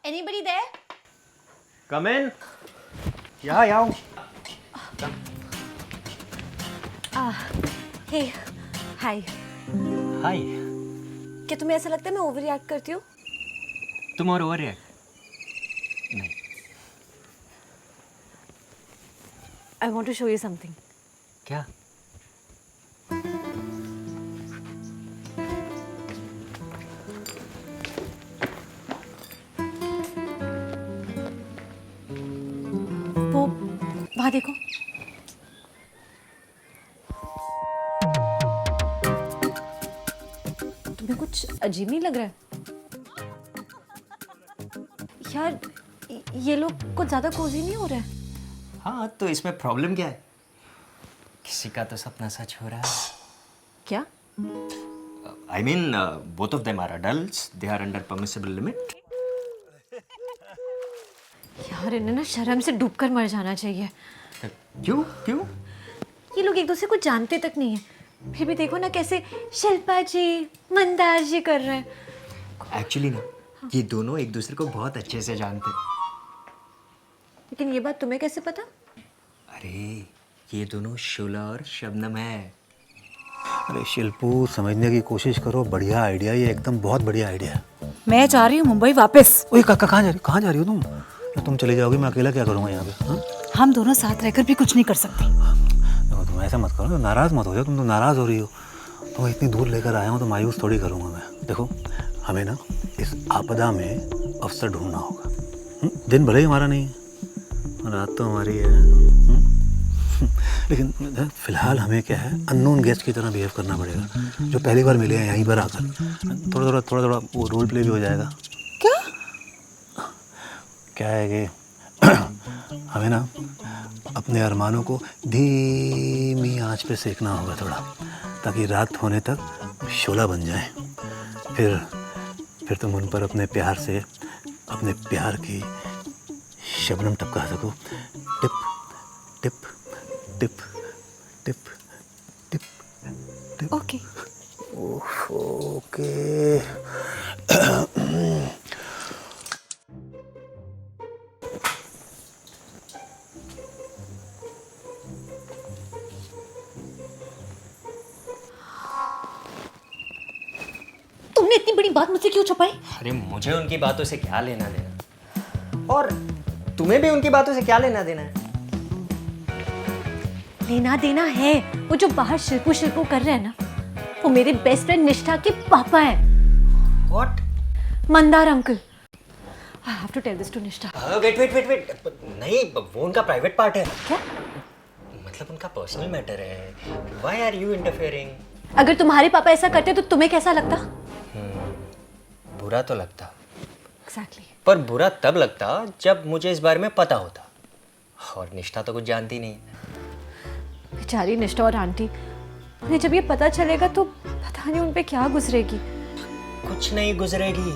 Anybody there? Come in. Yeah. Hey, hi. Hi. क्या तुम्हें ऐसा लगता है मैं ओवर रिएक्ट करती हूँ? तुम और ओवर रिएक्ट? नहीं. I want to show you something. क्या? वो वहाँ देखो. तुम्हें कुछ अजीब नहीं लग रहा है? यार, ये लोग कुछ ज्यादा कोजी नहीं हो रहा है? हाँ, तो इसमें प्रॉब्लम क्या है? किसी का तो सपना सच हो रहा है. क्या? I mean, both of them are adults. They are under permissible limit. यार, इन्हें ना शर्म से डूबकर मर जाना चाहिए. क्यों? ये लोग एक दूसरे को जानते तक नहीं है. फिर भी देखो ना कैसे शिल्पा जी, मंदार जी कर रहे हैं. एक्चुअली ना, ये दोनों एक दूसरे को बहुत अच्छे से जानते हैं. लेकिन ये बात तुम्हें कैसे पता? अरे, ये दोनों शोला और शबनम है. अरे शिल्पू, समझने की कोशिश करो. बढ़िया आइडिया, ये एकदम बहुत बढ़िया आइडिया है. मैं जा रही हूँ मुंबई वापस. ओए काका, कहाँ जा रही हो तुम? तुम चले जाओगी, मैं अकेला क्या करूँगा यहाँ पे? हाँ, हम दोनों साथ रहकर भी कुछ नहीं कर सकते. देखो तुम ऐसा मत करो, नाराज़ मत हो जाओ. तुम तो नाराज़ हो रही हो. तुम इतनी दूर लेकर आया हूँ तो मायूस थोड़ी करूँगा मैं. देखो, हमें ना इस आपदा में अवसर ढूंढना होगा. दिन भले ही हमारा नहीं है, रात तो हमारी है. लेकिन फिलहाल हमें क्या है, अननोन गेस्ट की तरह बिहेव करना पड़ेगा. जो पहली बार मिले हैं यहीं पर आकर, थोड़ा वो रोल प्ले भी हो जाएगा. क्या है कि हमें ना अपने अरमानों को धीमी आंच पे सेकना होगा थोड़ा, ताकि रात होने तक शोला बन जाए. फिर तुम उन पर अपने प्यार से अपने प्यार की शबनम टपका सको. Tip tip tip tip tip tip. Okay. Okay. तुमने इतनी बड़ी बात मुझसे क्यों छुपाई? अरे, मुझे उनकी बातों से क्या लेना देना, और तुम्हें भी उनकी बातों से क्या लेना देना है? लेना देना है. वो जो बाहर शिल्पू कर रहे हैं ना, वो मेरे बेस्ट फ्रेंड निष्ठा के पापा हैं. What? Mandar uncle. I have to tell this to Nishtha. Wait. नहीं, वो उनका प्राइवेट पार्ट है. क्या? मतलब उनका पर्सनल मैटर है. Why are you interfering? अगर तुम्हारे पापा ऐसा करते तो तुम्हें कैसा लगता? बुरा तो लगता, एग्जैक्टली. पर बुरा तब लगता जब मुझे इस बारे में पता होता. और निष्ठा तो कुछ जानती नहीं. बेचारी निष्ठा और आंटी, उन्हें जब ये पता चलेगा तो पता नहीं उन पे क्या गुजरेगी. कुछ नहीं गुजरेगी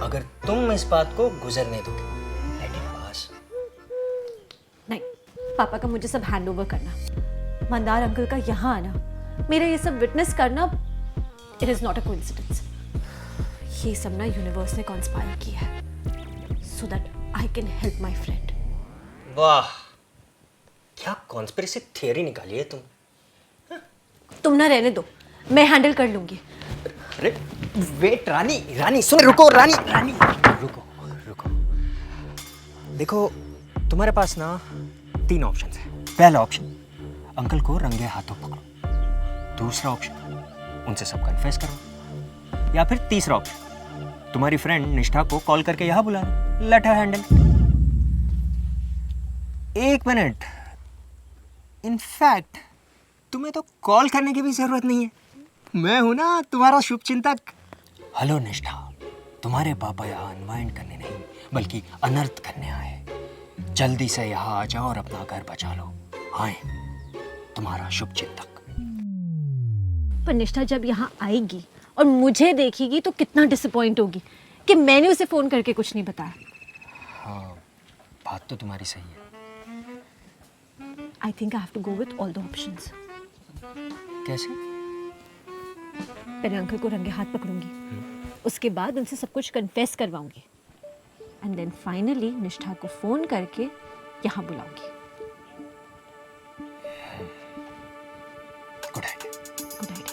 अगर तुम इस बात को गुजरने दोगे. Let it pass. नहीं, पापा का मुझे सब हैंड ओवर करना, मंदार अंकल का यहाँ आना, मेरा ये सब विटनेस करना, it is not a coincidence. ये सब ना यूनिवर्स ने कॉन्स्पायर किया है so that I can help my friend. वाह, क्या कॉन्स्पिरेसी थियरी निकाली है तुम. तुम ना रहने दो, मैं हैंडल कर लूंगी. अरे वेट, रानी सुन, रुको रानी. रुको. देखो, तुम्हारे पास ना 3 ऑप्शंस है. पहला ऑप्शन, अंकल को रंगे हाथों पकड़ो. दूसरा ऑप्शन, उनसे सब कन्फेस करो. या फिर तीसरा ऑप्शन, तुम्हारी फ्रेंड निष्ठा को कॉल करके यहाँ बुला लो. Let her handle. 1 minute. In fact तुम्हें तो कॉल करने की भी जरूरत नहीं है. मैं हूं ना तुम्हारा शुभचिंतक. हेलो निष्ठा, तुम्हारे पापा यहाँ अनवाइंड करने नहीं बल्कि अनर्थ करने आए. जल्दी से यहाँ आ जाओ और अपना घर बचा लो. आए, तुम्हारा शुभचिंतक. पर निष्ठा जब यहाँ आएगी और मुझे देखेगी तो कितना डिसअपॉइंट होगी कि मैंने उसे फोन करके कुछ नहीं बताया. हाँ, बात तो तुम्हारी सही है. I think I have to go with all the options. कैसे? पहले अंकल को रंगे हाथ पकड़ूंगी, उसके बाद उनसे सब कुछ कन्फेस करवाऊंगी, एंड देन फाइनली निष्ठा को फ़ोन करके यहाँ बुलाऊंगी। Good idea. Good idea.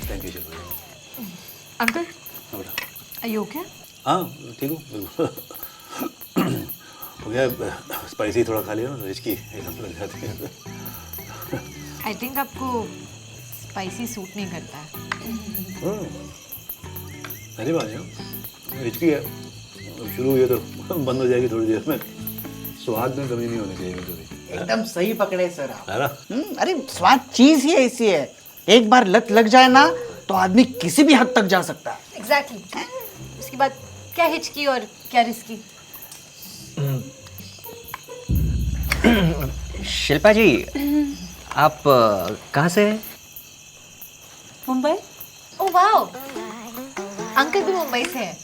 Thank you Shilpa. Uncle, हाँ बेटा। Are you okay? हाँ ठीक हूँ बिल्कुल। हो गया, स्पाइसी थोड़ा खा लिया ना तो हिचकी एकदम लग जाती है। आई थिंक आपको स्पाइसी सूट नहीं करता है। पहली बात है हिचकी है, अब शुरू हुई है तो बंद हो जाएगी थोड़ी देर में। स्वाद में कमी नहीं होनी चाहिए कभी। एकदम सही पकड़े सर आप। है ना? अरे स्वाद चीज ही ऐसी है, एक बार लत लग जाए ना तो आदमी किसी भी हद तक जा सकता है। एग्जैक्टली। उसके बाद क्या हिचकी और क्या रिस्की। शिल्पा जी, आप कहाँ से हैं? मुंबई। ओह वाओ, अंकल भी मुंबई से हैं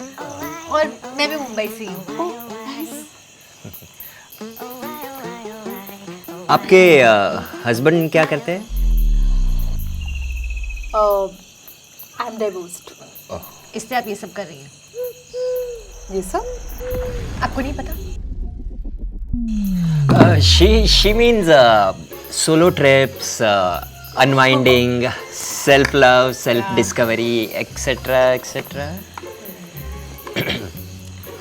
और मैं भी मुंबई से ही हूँ। आपके हस्बैंड क्या करते हैं? I am divorced. इसलिए आप ये सब कर रही हैं। ये सब आपको नहीं पता? She means solo trips, unwinding, self love, self discovery, etc. etc.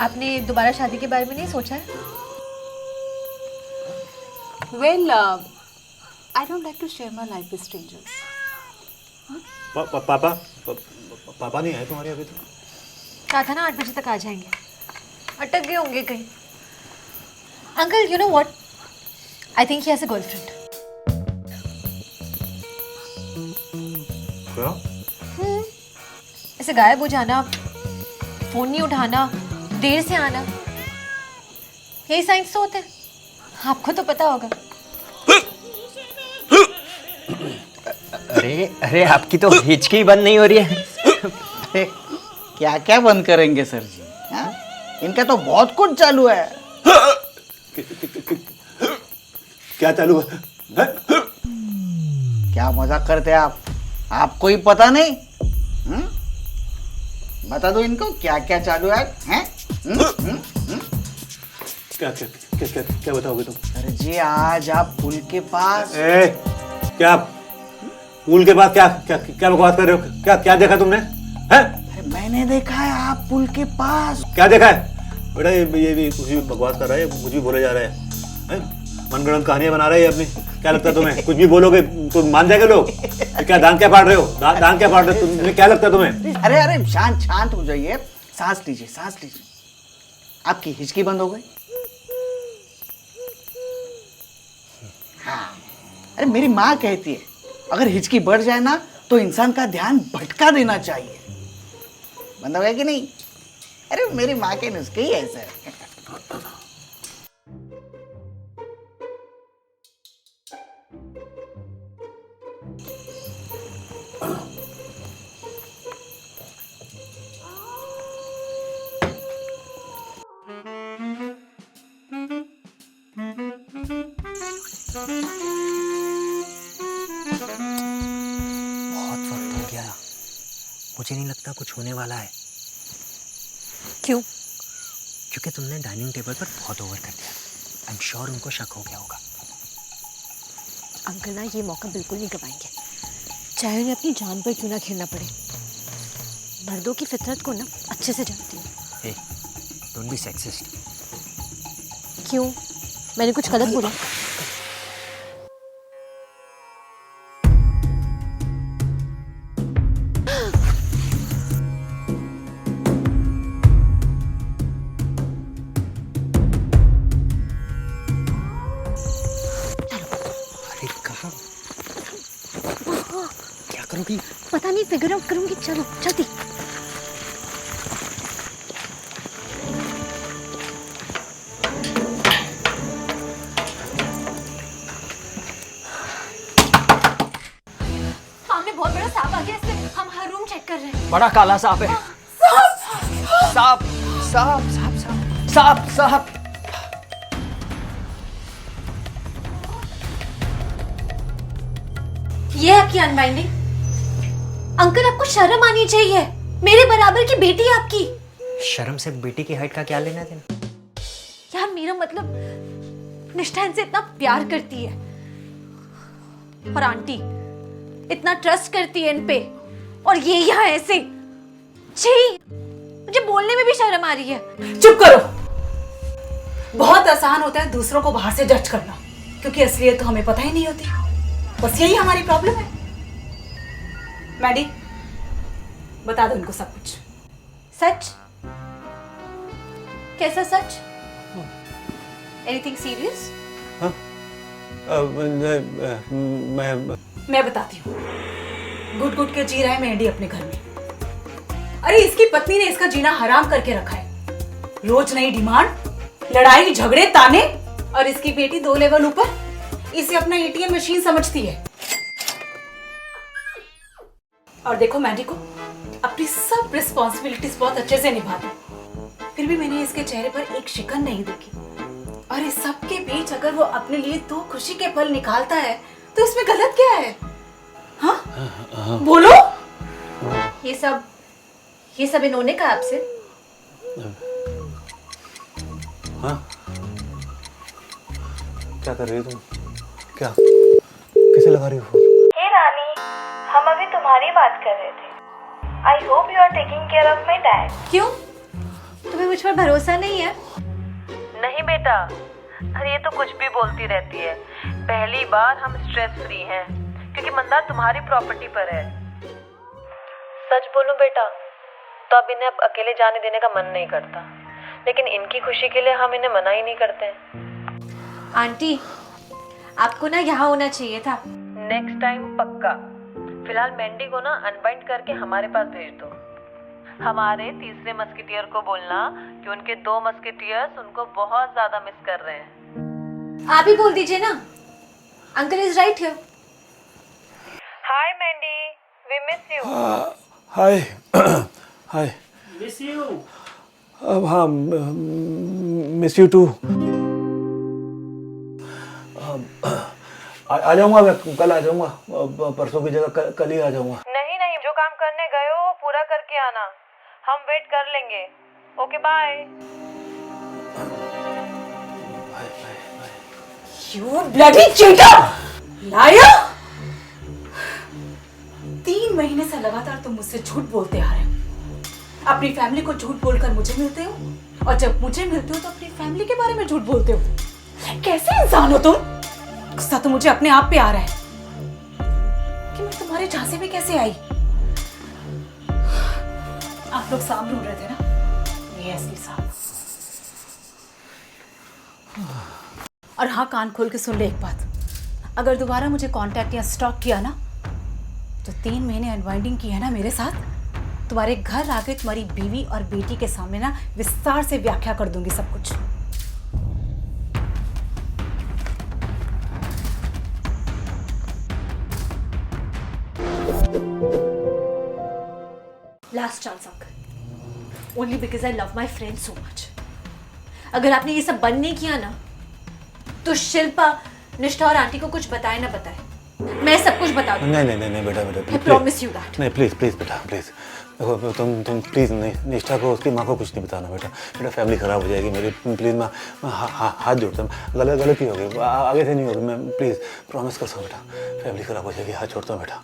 आपने दोबारा शादी के बारे में नहीं सोचा है? Well I don't like to share my life with strangers. पापा नहीं आए तुम्हारे अभी तो? कहा था ना 8 बजे तक आ जाएंगे। अटक गए होंगे कहीं। Uncle, you know what, I think he has a girlfriend. क्या? ऐसे गायब हो जाना, फोन नहीं उठाना, देर से आना, यही साइंस तो होते हैं। आपको तो पता होगा। अरे अरे, आपकी तो हिचकी बंद नहीं हो रही है। अरे क्या क्या बंद करेंगे सर जी, हाँ? इनका तो बहुत कुछ चालू है। क्या चालू है? क्या मजाक करते हैं आप, आपको ही पता नहीं? बता दो इनको क्या क्या चालू है, हैं? क्या बताओगे तुम? सर जी आज आप पुल के पास। क्या पुल के बाद क्या बकवास कर रहे हो? क्या देखा तुमने? हैं? अरे मैंने देखा है आप पुल के पास। क्या देखा है बेटा? ये भी कुछ भी बकवास कर रहा है, कुछ भी बोले जा रहा है, मनगढ़ंत कहानियां बना रही है अपनी। क्या लगता है तुम्हें? कुछ भी बोलोगे तो मान जाएंगे लोग? क्या दांत क्या फाड़ रहे हो? दांत क्या फाड़ रहे हो? तुम्हें क्या लगता है तुम्हें? अरे अरे शांत शांत हो जाइए, सांस लीजिए सांस लीजिए। आपकी हिचकी बंद हो गई? हाँ। अरे मेरी माँ कहती है अगर हिचकी बढ़ जाए ना तो इंसान का ध्यान भटका देना चाहिए। बंद हो गया कि नहीं? अरे मेरी माँ के नुस्खे ही ऐसे है। बहुत वक्त हो गया, मुझे नहीं लगता कुछ होने वाला है। क्यों? क्योंकि तुमने डाइनिंग टेबल पर बहुत ओवर कर दिया। आई एम श्योर उनको शक हो गया होगा। अंकल ना ये मौका बिल्कुल नहीं गवाएंगे, चाहे उन्हें अपनी जान पर क्यों ना खेलना पड़े। मर्दों की फितरत को ना अच्छे से जानती हूँ। हे, डोंट बी सेक्सिस्ट। क्यों? मैंने कुछ गलत बोला? अरे कहाँ? क्या करोगी? पता नहीं, फिगर आउट करूंगी। चलो जल्दी। कर रहे हैं? बड़ा काला सांप है। सांप सांप सांप सांप सांप सांप। ये आपकी अनबाइंडिंग? अंकल आपको शर्म आनी चाहिए, मेरे बराबर की बेटी है आपकी। शर्म से बेटी की हाइट का क्या लेना देना? यार मेरा मतलब निष्ठा इनसे इतना प्यार करती है और आंटी इतना ट्रस्ट करती है इन पे, और ये यहाँ ऐसे। छी, मुझे बोलने में भी शर्म आ रही है। चुप करो। बहुत आसान होता है दूसरों को बाहर से जज करना, क्योंकि असलियत तो हमें पता ही नहीं होती। बस यही हमारी प्रॉब्लम है। मैडी, बता दो इनको सब कुछ। सच? कैसा सच? Anything serious? मैं बताती हूँ। गुट गुट के जी रहा है मेंढी अपने घर में। अरे इसकी पत्नी ने इसका जीना हराम करके रखा है। रोज नई डिमांड, लड़ाई झगड़े ताने, और इसकी बेटी 2 लेवल ऊपर इसे अपना एटीएम मशीन समझती है। और देखो मैंडी को अपनी सब रिस्पॉन्सिबिलिटीज बहुत अच्छे से निभाती, फिर भी मैंने इसके चेहरे पर एक शिकन नहीं देखी। और इस सब के बीच अगर वो अपने लिए 2 खुशी के पल निकालता है तो इसमें गलत क्या है? हाँ? बोलो। ये सब इन्होंने कहा आपसे? हाँ? क्या कर रही हो तुम? क्या किसे लगा रही हो फोन? हे रानी, हम अभी तुम्हारी बात कर रहे थे। I hope you are taking care of my dad. क्यों? तुम्हें मुझ पर भरोसा नहीं है? नहीं बेटा, अरे ये तो कुछ भी बोलती रहती है। पहली बार हम स्ट्रेस फ्री हैं क्योंकि मंदार तुम्हारी प्रॉपर्टी पर है। सच बोलूं बेटा, तो अब इन्हें अब अकेले जाने देने का मन नहीं करता, लेकिन इनकी खुशी के लिए हम इन्हें मना ही नहीं करते। आंटी, आपको ना यहाँ होना चाहिए था। नेक्स्ट टाइम पक्का। फिलहाल मेंढी को ना अनबाइंड करके हमारे पास भेज दो। हमारे तीसरे मस्किटियर को बोलना कि उनके 2 मस्किटियर्स उनको बहुत ज्यादा मिस कर रहे हैं। आप ही बोल दीजिए ना, uncle is right here. Hi Mendhi, we miss you. Hi hi. Miss you. अब हाँ, मिस यू टू। आ जाऊंगा मैं, कल आ जाऊंगा। परसों की जगह कल ही आ जाऊंगा। नहीं नहीं, जो काम करने गए हो वो पूरा करके आना, हम वेट कर लेंगे। Okay bye. You bloody cheater! Liar! 3 महीने से लगातार तुम मुझसे झूठ बोलते आ रहे हो। अपनी फैमिली को झूठ बोलकर मुझे मिलते हो, और जब मुझे मिलते हो तो अपनी फैमिली के बारे में झूठ बोलते हो। कैसे इंसान हो तुम? गुस्सा तो मुझे अपने आप पे आ रहा है कि मैं तुम्हारे झांसे में कैसे आई। आप लोग सांप ढूंढ रहे थे ना? ये असली सांप। और हाँ, कान खोल के सुन ले एक बात। अगर दोबारा मुझे कांटेक्ट या स्टॉक किया ना, तो 3 महीने अनवाइंडिंग की है ना मेरे साथ, तुम्हारे घर आके तुम्हारी बीवी और बेटी के सामने ना विस्तार से व्याख्या कर दूंगी सब कुछ। Last chance uncle, only because I love my friend so much. अगर आपने ये सब बंद नहीं किया ना, तो शिल्पा, निष्ठा और आंटी को कुछ बताए ना बताए, मैं सब कुछ बता दूंगी। नहीं बेटा I promise you that. नहीं, प्लीज बेटा, प्लीज। देखो तुम प्लीज निष्ठा को, उसकी माँ को कुछ नहीं बताना बेटा। बेटा फैमिली खराब हो जाएगी मेरी। प्लीज मैं हाथ जोड़ता हूँ। गलती हो गई, आगे से नहीं होगी। मैं प्लीज प्रॉमिस करता हूँ बेटा, फैमिली खराब हो जाएगी। हाथ छोड़ता हूँ बेटा।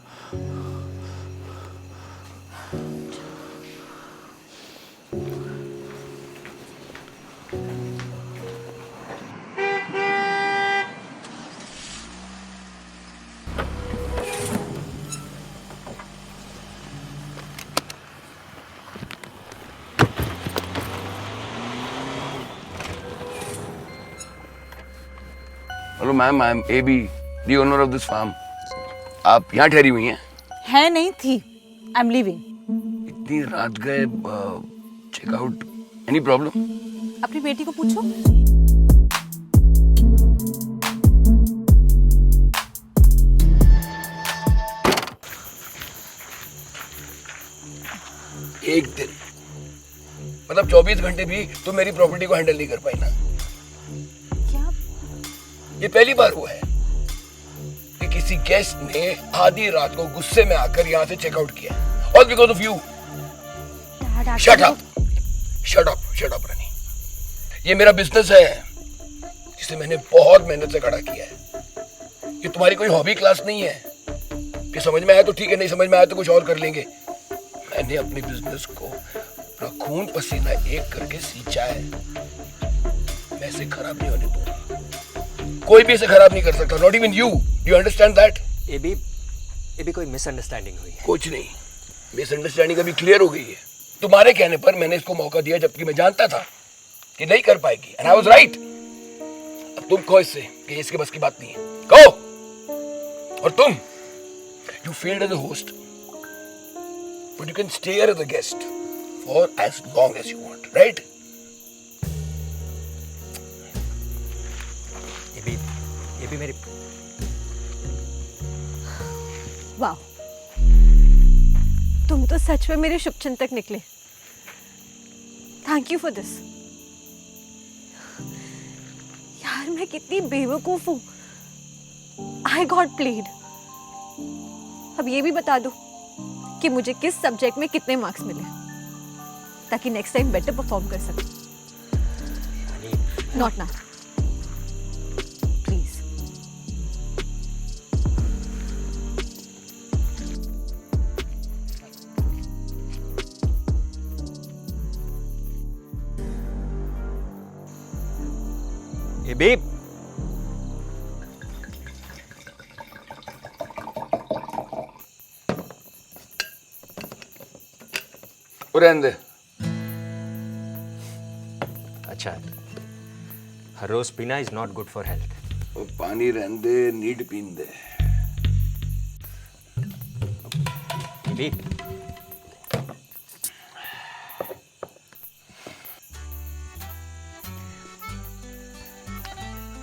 Hello ma'am, I am AB, the owner of this farm. आप यहाँ ठहरी हुई हैं? है नहीं थी। I am living. इतनी रात गए, चेकआउट, एनी प्रॉब्लम? अपनी बेटी को पूछो। एक दिन, मतलब 24 घंटे भी तुम मेरी प्रॉपर्टी को हैंडल नहीं कर पाई ना। क्या? ये पहली बार हुआ है कि किसी गेस्ट ने आधी रात को गुस्से में आकर यहाँ से चेकआउट किया, all because of you. Dad, shut up, shut up, shut up Rani. ये मेरा बिजनेस है जिसे मैंने बहुत मेहनत से खड़ा किया है। ये तुम्हारी कोई हॉबी क्लास नहीं है कि समझ में आया तो ठीक है, नहीं समझ में आया तो कुछ और कर लेंगे। मैंने अपने बिजनेस को अपना खून पसीना एक करके सींचा है। मैं इसे खराब नहीं होने दूंगा। कोई भी इसे खराब नहीं कर सकता, not even you. You understand that? ये भी कोई मिसअंडरस्टैंडिंग हुई है। कुछ नहीं, मिसअंडरस्टैंडिंग अभी क्लियर हो गई है। तुम्हारे कहने पर मैंने इसको मौका दिया, जबकि मैं जानता था कि नहीं कर पाएगी, एंड आई वाज राइट। अब तुम कहो इससे कि इसके बस की बात नहीं है, कहो। और तुम, you failed as a host, but you can stay here as a guest for as long as you want, right? ये भी मेरी। वाह, तुम तो सच में मेरे शुभचिंतक निकले। Thank you for this. यार मैं कितनी बेवकूफ हूं। I got played. अब ये भी बता दो कि मुझे किस सब्जेक्ट में कितने मार्क्स मिले, ताकि नेक्स्ट टाइम बेटर परफॉर्म कर सकूं। Not now, please. ये बेब, रहने दे। अच्छा, हर रोज पीना is not good for health. वो पानी रहने दे, नीड पीन दे। बेब,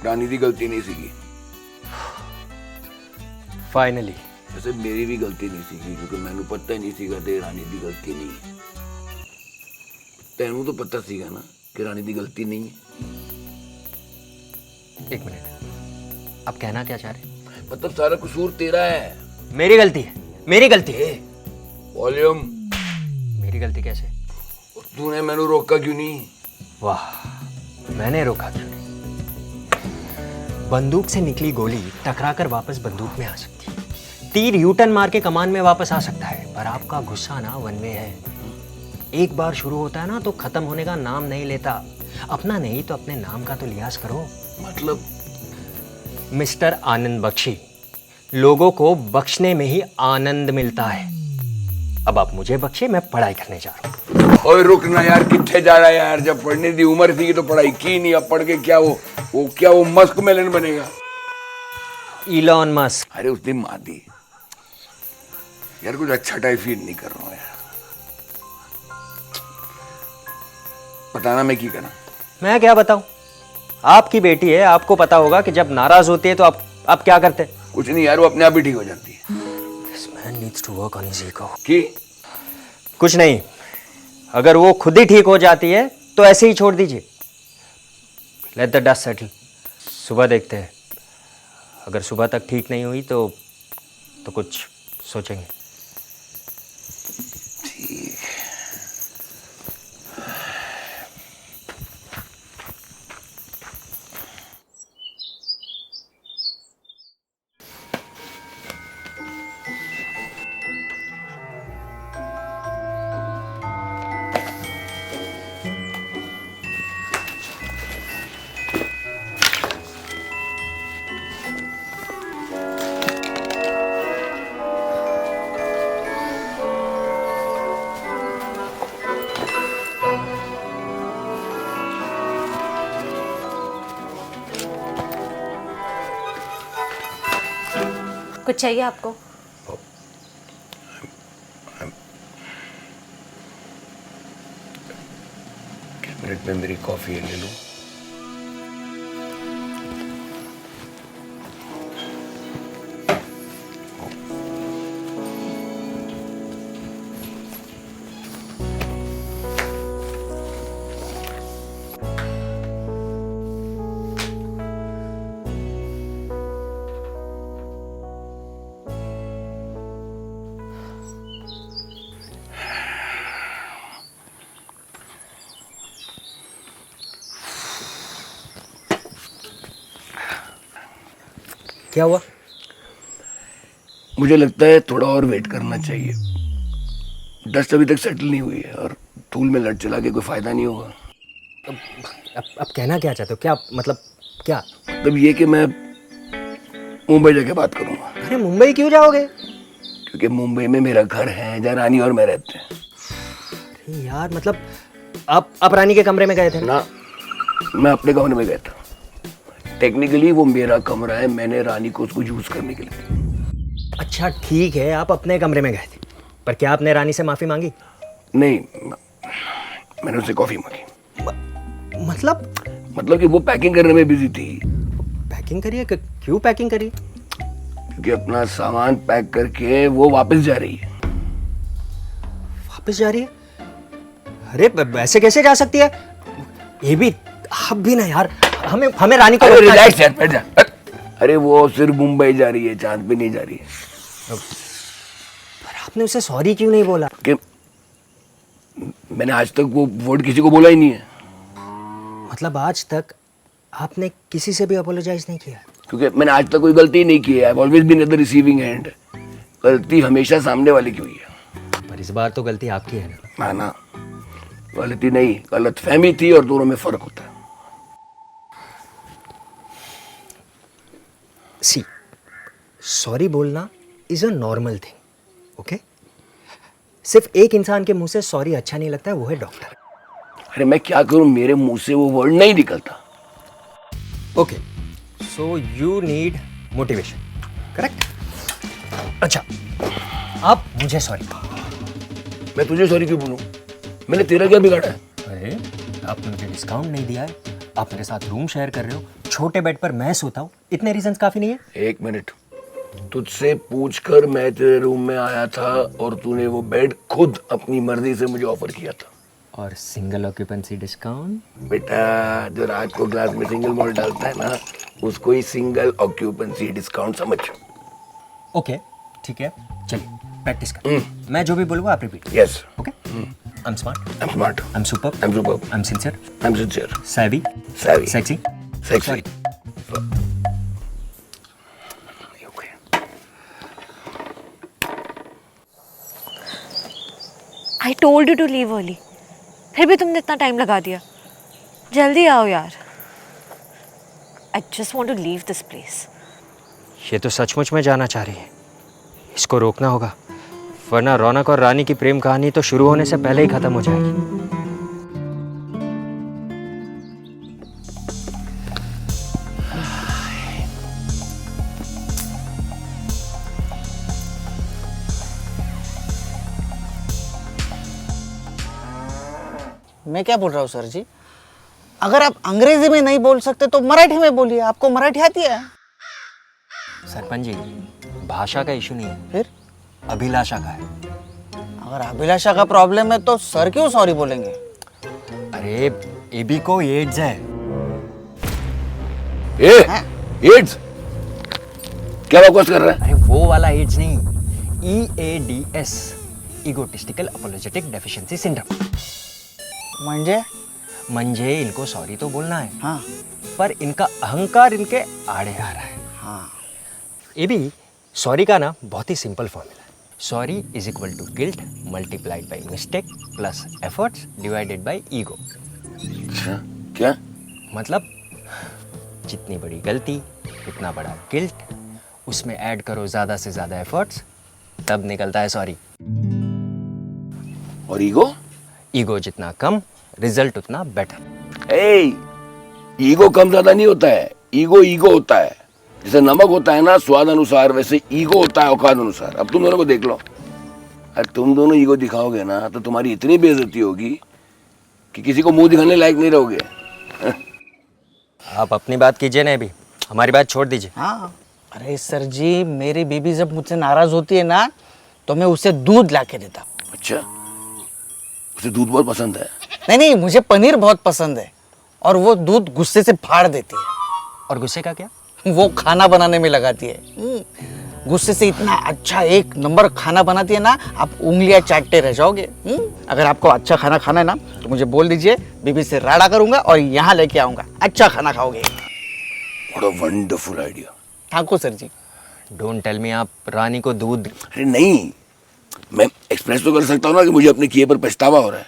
रानी दी गलती नहीं सीगी। फाइनली वैसे मेरी भी गलती नहीं सीगी, क्योंकि मैंने पता ही नहीं सीगा ते रानी दी गलती नहीं है। तेनू तो पता सीगा ना कि रानी दी गलती नहीं है। एक मिनट, आप कहना क्या चाह रहे हैं? मतलब सारा कसूर तेरा है। मेरी गलती है, मेरी गलती है। वॉल्यूम। मेरी गलती कैसे? तूने मैनू रोका क्यों नहीं? वाह, मैंने रोका क्यों नहीं? बंदूक से निकली गोली टकराकर वापस बंदूक में आ सकती है, तीर यूटर्न मार के कमान में वापस आ सकता है, पर आपका गुस्सा ना वन वे है। एक बार शुरू होता है ना तो खत्म होने का नाम नहीं लेता। अपना नहीं तो अपने नाम का तो लिहाज करो। मतलब? मिस्टर आनंद बख्शी, लोगों को बख्शने में ही आनंद मिलता है। अब आप मुझे बख्शे, मैं पढ़ाई करने जा रहा हूँ। ओए रुक ना यार, कितने जा रहा है यार? जब पढ़ने की उम्र थी तो पढ़ाई की नहीं, अब पढ़ के क्या वो मस्क मेलन बनेगा? Elon Musk. अरे उसने मार दी यार, कुछ अच्छा टाइप फील नहीं कर रहा हूँ यार। बताना मैं की करा? मैं क्या बताऊं? आपकी बेटी है, आपको पता होगा कि जब नाराज होती है तो आप क्या करते? कुछ नहीं यार, वो अपने आप ही ठीक हो जाती है। This man needs to work on his ego. की? कुछ नहीं, अगर वो खुद ही ठीक हो जाती है तो ऐसे ही छोड़ दीजिए। Let the dust settle. सुबह देखते हैं, अगर सुबह तक ठीक नहीं हुई तो कुछ सोचेंगे। ठीक। कुछ चाहिए आपको? कैबिनेट में मेरी कॉफी ले लूं? क्या हुआ? मुझे लगता है थोड़ा और वेट करना चाहिए। डस्ट अभी तक सेटल नहीं हुई है और धूल में लट चला के कोई फायदा नहीं होगा। अब कहना क्या चाहते हो? क्या मतलब क्या? मतलब ये कि मैं मुंबई जाके बात करूंगा। अरे मुंबई क्यों जाओगे? क्योंकि मुंबई में मेरा घर है जहाँ रानी और मैं रहते हैं। अरे यार मतलब आप रानी के कमरे में गए थे ना? ना, मैं अपने कमरे में गया था। टेक्निकली वो मेरा कमरा है, मैंने रानी को उसको यूज करने के लिए। अच्छा ठीक है, आप अपने कमरे में गए थे, पर क्या आपने रानी से माफी मांगी? नहीं, मैंने उससे कॉफी मांगी। मतलब कि वो पैकिंग करने में बिजी थी। पैकिंग करिए? क्यों पैकिंग करिए? क्योंकि अपना सामान पैक करके वो वापस जा रही है। वापस जा रही है? अरे ऐसे कैसे जा सकती है? ये भी आप भी ना यार, हमें रानी को रिलैक्स यार, बैठ जा। अरे वो सिर्फ मुंबई जा रही है, चांद पे नहीं जा रही है। पर आपने उसे सॉरी क्यों नहीं बोला? कि मैंने आज तक वो वर्ड किसी को बोला ही नहीं है। मतलब आज तक आपने किसी से भी अपोलोजाइज नहीं किया? क्योंकि मैंने आज तक कोई गलती नहीं की है। I have always been at the receiving end. गलती हमेशा सामने वाले की हुई है। पर इस बार तो गलती आपकी है ना? ना, गलती नहीं, गलतफहमी थी और दोनों में फर्क होता है। सी, सॉरी बोलना is a normal thing, okay? सिर्फ एक इंसान के मुंह से सॉरी अच्छा नहीं लगता है, वो है डॉक्टर। अरे मैं क्या करूं, मेरे मुंह से वो वर्ड नहीं निकलता। Okay, so you need motivation, correct? अच्छा, आप मुझे सॉरी। मैं तुझे सॉरी क्यों बोलूं? मैंने तेरा क्या बिगाड़ा है? अरे आपने मुझे डिस्काउंट नहीं दिया है, आप मेरे साथ रूम शेयर कर रहे हो, छोटे बेड पर मैं सोता हूँ, इतने रीजंस काफी नहीं है? एक मिनट, तुझसे पूछकर मैं तेरे रूम में आया था और तूने वो बेड खुद अपनी मर्जी से मुझे ऑफर किया था। और सिंगल ऑक्यूपेंसी डिस्काउंट? बेटा, जो रात को ग्लास में सिंगल मॉल्ट डालता है ना, उसको ही सिंगल ऑक्यूपेंसी डिस्काउंट समझ। ओके ठीक है, चलिए प्रैक्टिस कर। मैं जो भी बोलूँगा आप repeat. Yes. Okay? I am smart, I am smart, I am super, I am super, I am sincere, I am sincere, savvy, savvy, sexy, sexy. I told you to leave early, फिर भी तुमने इतना time लगा दिया। जल्दी आओ यार। I just want to leave this place. ये तो सचमुच में जाना चाह रही है, इसको रोकना होगा, वरना रौनक और रानी की प्रेम कहानी तो शुरू होने से पहले ही खत्म हो जाएगी। मैं क्या बोल रहा हूँ सर जी, अगर आप अंग्रेजी में नहीं बोल सकते तो मराठी में बोलिए, आपको मराठी आती है। सरपंच जी, भाषा का इशू नहीं है, फिर अभिलाषा का है। अगर अभिलाषा का प्रॉब्लम है तो सर क्यों सॉरी बोलेंगे? अरे एबी को एड्स है। एड्स? क्या बकवास कर रहा है? अरे वो वाला एड्स नहीं, EADS, egotistical apologetic deficiency syndrome. म्हणजे इनको सॉरी तो बोलना है, हाँ पर इनका अहंकार इनके आड़े आ रहा है। हाँ, ये भी सॉरी का ना बहुत ही सिंपल फॉर्मूला है। Sorry is equal to guilt multiplied by mistake plus efforts divided by ego. अच्छा, क्या मतलब जितनी बड़ी गलती उतना बड़ा गिल्ट, उसमें ऐड करो ज़्यादा से ज़्यादा एफर्ट्स, तब निकलता है सॉरी। और ईगो? ईगो जितना कम, रिजल्ट उतना बेटर। ईगो कम ज्यादा नहीं होता है, ईगो होता है। जैसे नमक होता है ना स्वाद अनुसार, वैसे ईगो होता है औकात अनुसार। अब तुम दोनों को देख लो, अरे तुम दोनों ईगो दिखाओगे ना तो तुम्हारी इतनी बेइज्जती होगी कि किसी को मुंह दिखाने लायक नहीं रहोगे। आप अपनी बात कीजिए ना, अभी हमारी बात छोड़ दीजिए। हाँ। अरे सर जी, मेरी बीबी जब मुझसे नाराज होती है ना तो मैं उसे दूध ला के देता हूँ। अच्छा, उसे दूध बहुत पसंद है? नहीं, मुझे पनीर बहुत पसंद है और वो दूध गुस्से से फाड़ देती है। और गुस्से का क्या? वो खाना बनाने में लगाती है। गुस्से से इतना अच्छा एक नंबर खाना बनाती है ना, आप उंगलियां चाटते रह जाओगे। अगर आपको अच्छा खाना खाना है ना तो मुझे बोल दीजिए, बीबी से राड़ा करूंगा और यहाँ लेके आऊंगा, अच्छा खाना खाओगे। What a wonderful idea. Thakur sir ji. Don't tell me आप रानी को दूध। अरे नहीं, मैं एक्सप्रेस तो कर सकता हूँ ना कि मुझे अपने किए पर पछतावा हो रहा है।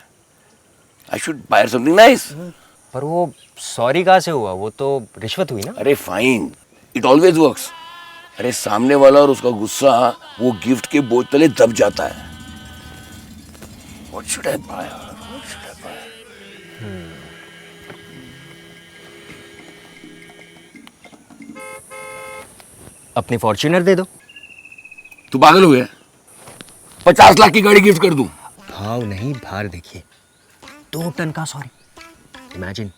I should buy something nice. पर वो सॉरी कहाँ से हुआ? वो तो रिश्वत हुई ना। अरे फाइन, इट ऑलवेज वर्क्स। अरे सामने वाला और उसका गुस्सा वो गिफ्ट के बोझ तले दब जाता है। What should I buy? What should I buy? अपनी फॉर्च्यूनर दे दो। तू पागल हो गया? 50 लाख की गाड़ी गिफ्ट कर दूं? भाव नहीं, भार देखिए। 2 टन का सॉरी। इमेजिन,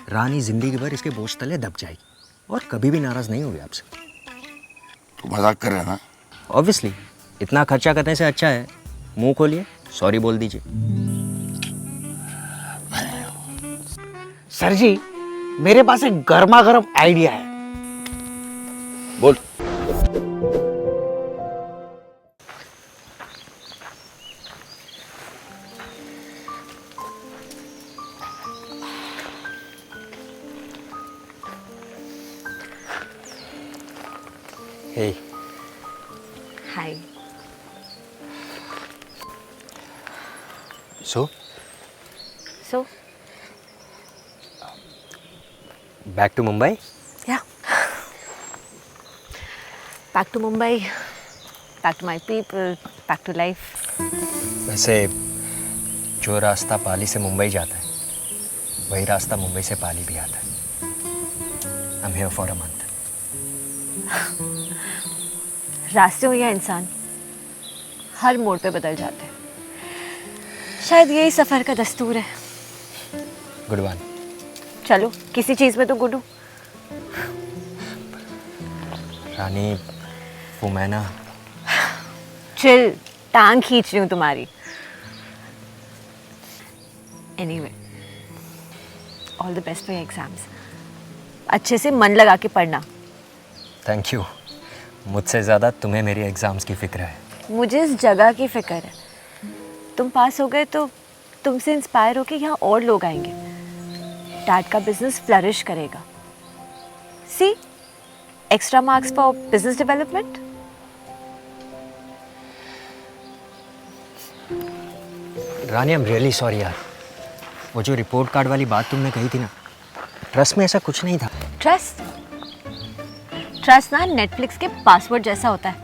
रानी जिंदगी भर इसके बोझ तले दब जाएगी और कभी भी नाराज नहीं होगी आपसे। तू मजाक कर रहा है ना? ऑब्वियसली, इतना खर्चा करने से अच्छा है मुंह खोलिए, सॉरी बोल दीजिए। सर जी, मेरे पास एक गर्मा गर्म आइडिया है। बोल। Hey, hi. So so back to Mumbai. या back to Mumbai, back to my people, back to life. वैसे जो रास्ता पाली से मुंबई जाता है वही रास्ता मुंबई से पाली भी आता है। I am here for a month. रास्ते हो या इंसान, हर मोड़ पे बदल जाते हैं। शायद यही सफर का दस्तूर है। Good one. चलो, किसी चीज में तो गुड हूँ। रानी, वो मैं ना, चिल, टांग खींच रही हूँ तुम्हारी। Anyway, all the best for your exams. अच्छे से मन लगा के पढ़ना। Thank you. मुझसे ज़्यादा तुम्हें मेरी एग्ज़ाम्स की फ़िक्र है। मुझे इस जगह की फिक्र है। तुम पास हो गए तो तुमसे इंस्पायर होके यहाँ और लोग आएंगे। डैड का बिजनेस फ्लरिश करेगा। See, extra marks for business development. Rani, I am really sorry यार। वो जो रिपोर्ट कार्ड वाली बात तुमने कही थी ना, ट्रस्ट में ऐसा कुछ नहीं था। ट्रस्ट ट्रस्ट ना नेटफ्लिक्स के पासवर्ड जैसा होता है।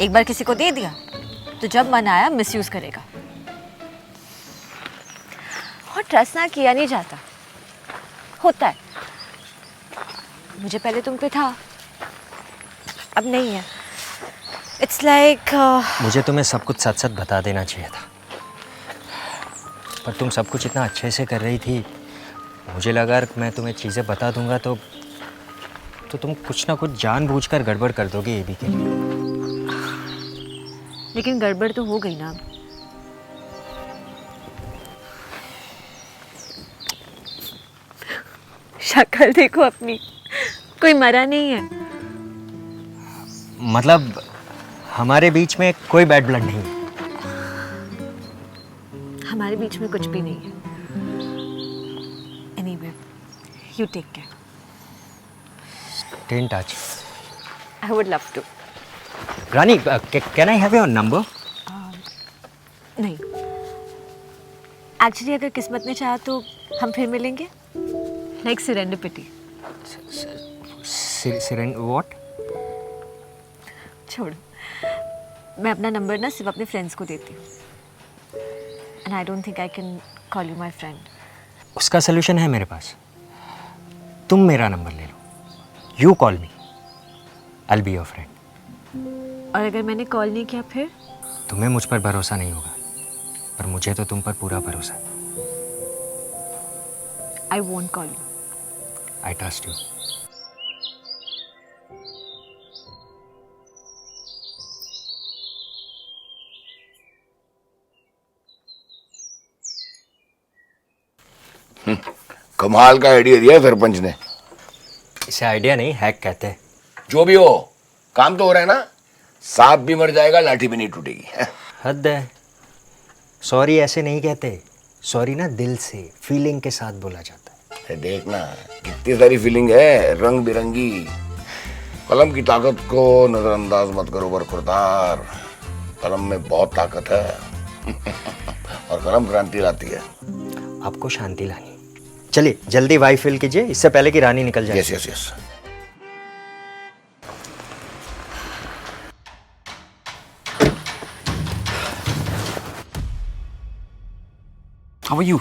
एक बार किसी को दे दिया तो जब मन आया मिसयूज करेगा। और ट्रस्ट ना किया नहीं जाता, होता है। मुझे पहले तुम पे था, अब नहीं है। इट्स लाइक मुझे तुम्हें सब कुछ सच सच बता देना चाहिए था, पर तुम सब कुछ इतना अच्छे से कर रही थी। मुझे लगा अगर मैं तुम्हें चीज़ें बता दूंगा तो तुम कुछ ना कुछ जानबूझकर गड़बड़ कर दोगे ये भी के लिए। लेकिन गड़बड़ तो हो गई ना। शक्ल देखो अपनी, कोई मरा नहीं है। मतलब हमारे बीच में कोई बैड ब्लड नहीं है। हमारे बीच में कुछ भी नहीं है। Anyway, you take care. Stay in touch. I would love to. Rani, can I have your number? नहीं, एक्चुअली अगर किस्मत ने चाहा तो हम फिर मिलेंगे। Like serendipity. व्हाट? छोड़ो, मैं अपना नंबर ना सिर्फ अपने फ्रेंड्स को देती हूँ। And I don't think I can call you my friend. उसका सोल्यूशन है मेरे पास। तुम मेरा नंबर ले लो, you call me, I will be your friend. और अगर मैंने कॉल नहीं किया फिर? तुम्हें मुझ पर भरोसा नहीं होगा, पर मुझे तो तुम पर पूरा भरोसा है। I won't call you. I trust you. कमाल का आइडिया दिया है सरपंच ने। इसे आइडिया नहीं, हैक कहते हैं। जो भी हो, काम तो हो रहा है ना। सांप भी मर जाएगा, लाठी भी नहीं टूटेगी। हद है। सॉरी ऐसे नहीं कहते। सॉरी ना दिल से, फीलिंग के साथ बोला जाता है। देखना कितनी सारी फीलिंग है, रंग बिरंगी। कलम की ताकत को नजरअंदाज मत करो बरखुरदार। कलम में बहुत ताकत है और कलम क्रांति लाती है। आपको शांति लानी। चलिए जल्दी वाई फिल कीजिए, इससे पहले कि रानी निकल जाए। Yes yes yes. How are you?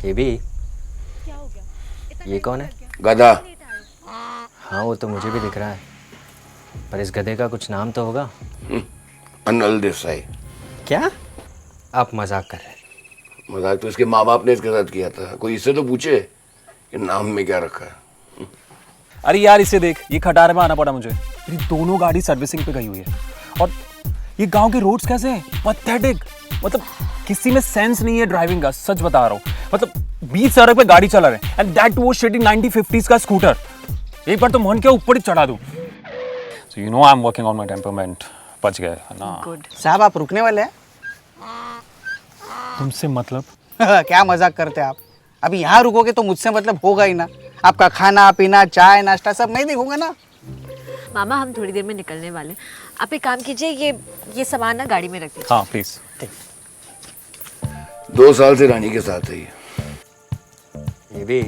ये भी ये कौन है? गधा। हाँ वो तो मुझे भी दिख रहा है, पर इस गधे का कुछ नाम तो होगा। अनल देसाई। क्या आप मजाक कर रहे हैं? मजाक तो इसके माँ बाप ने इसके साथ किया था। कोई इससे तो पूछे कि नाम में क्या रखा है। अरे यार इसे देख, ये खटारे में आना पड़ा मुझे। मेरी दोनों गाड़ी सर्विसिंग पे गई हुई है और ये गांव के रोड्स कैसे हैं? पैथेटिक। मतलब किसी में सेंस नहीं है ड्राइविंग का, सच बता रहा हूँ। मतलब बीच सड़क पे गाड़ी चला रहे एंड दैट वो शिटिंग 1950s का स्कूटर। एक बार तो मन के ऊपर ही चढ़ा दूं। So you know I am working on my temperament. बच गए ना। गुड। साहब आप रुकने वाले हैं? तुमसे मतलब? क्या मजाक करते हैं आप? अभी यहाँ रुकोगे तो मुझसे मतलब होगा ही ना। आपका खाना पीना चाय नाश्ता सब मैं देखूंगा ना। मामा हम थोड़ी देर में निकलने वाले हैं, आप एक काम कीजिए, ये सामान ना गाड़ी में रख दीजिए। हाँ प्लीज। 2 साल से रानी के साथ है ये भी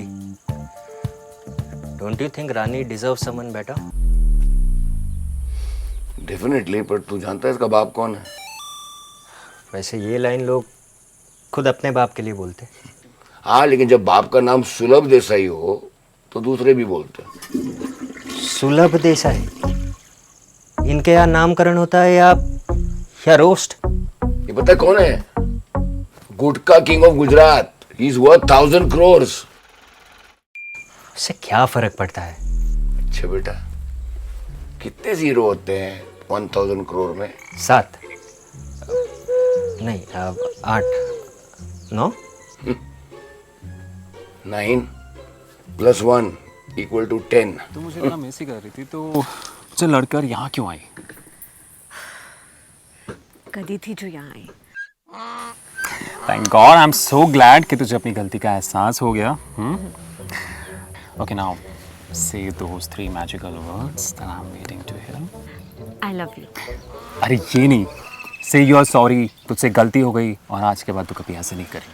don't you think Rani deserve someone better? Definitely, पर तू जानता है इसका बाप कौन है? वैसे ये लाइन लोग खुद अपने बाप के लिए बोलते। हाँ, लेकिन जब बाप का नाम सुलभ देसाई हो तो दूसरे भी बोलते हैं। सुलभ देसाई? इनके यहाँ नामकरण होता है या रोस्ट? ये पता है कौन है? Gutka king of Gujarat. He is worth 1000 crores। उससे क्या फर्क पड़ता है? अच्छा बेटा, कितने जीरो होते हैं 1000 crore में? 7 नहीं, अब 8 9 9 + 1 = 10। तो मुझे इतना मिस ही कर रही थी तो चल लड़कर यहाँ क्यों आई? गधी थी जो यहाँ आई। Thank God, I am so glad कि तुझे अपनी गलती का एहसास हो गया। Okay now say those 3 magical words that I am waiting to hear. I love you. अरे ये नहीं, से यू आर सॉरी, तुझसे गलती हो गई और आज के बाद तू कभी ऐसे नहीं करेगी।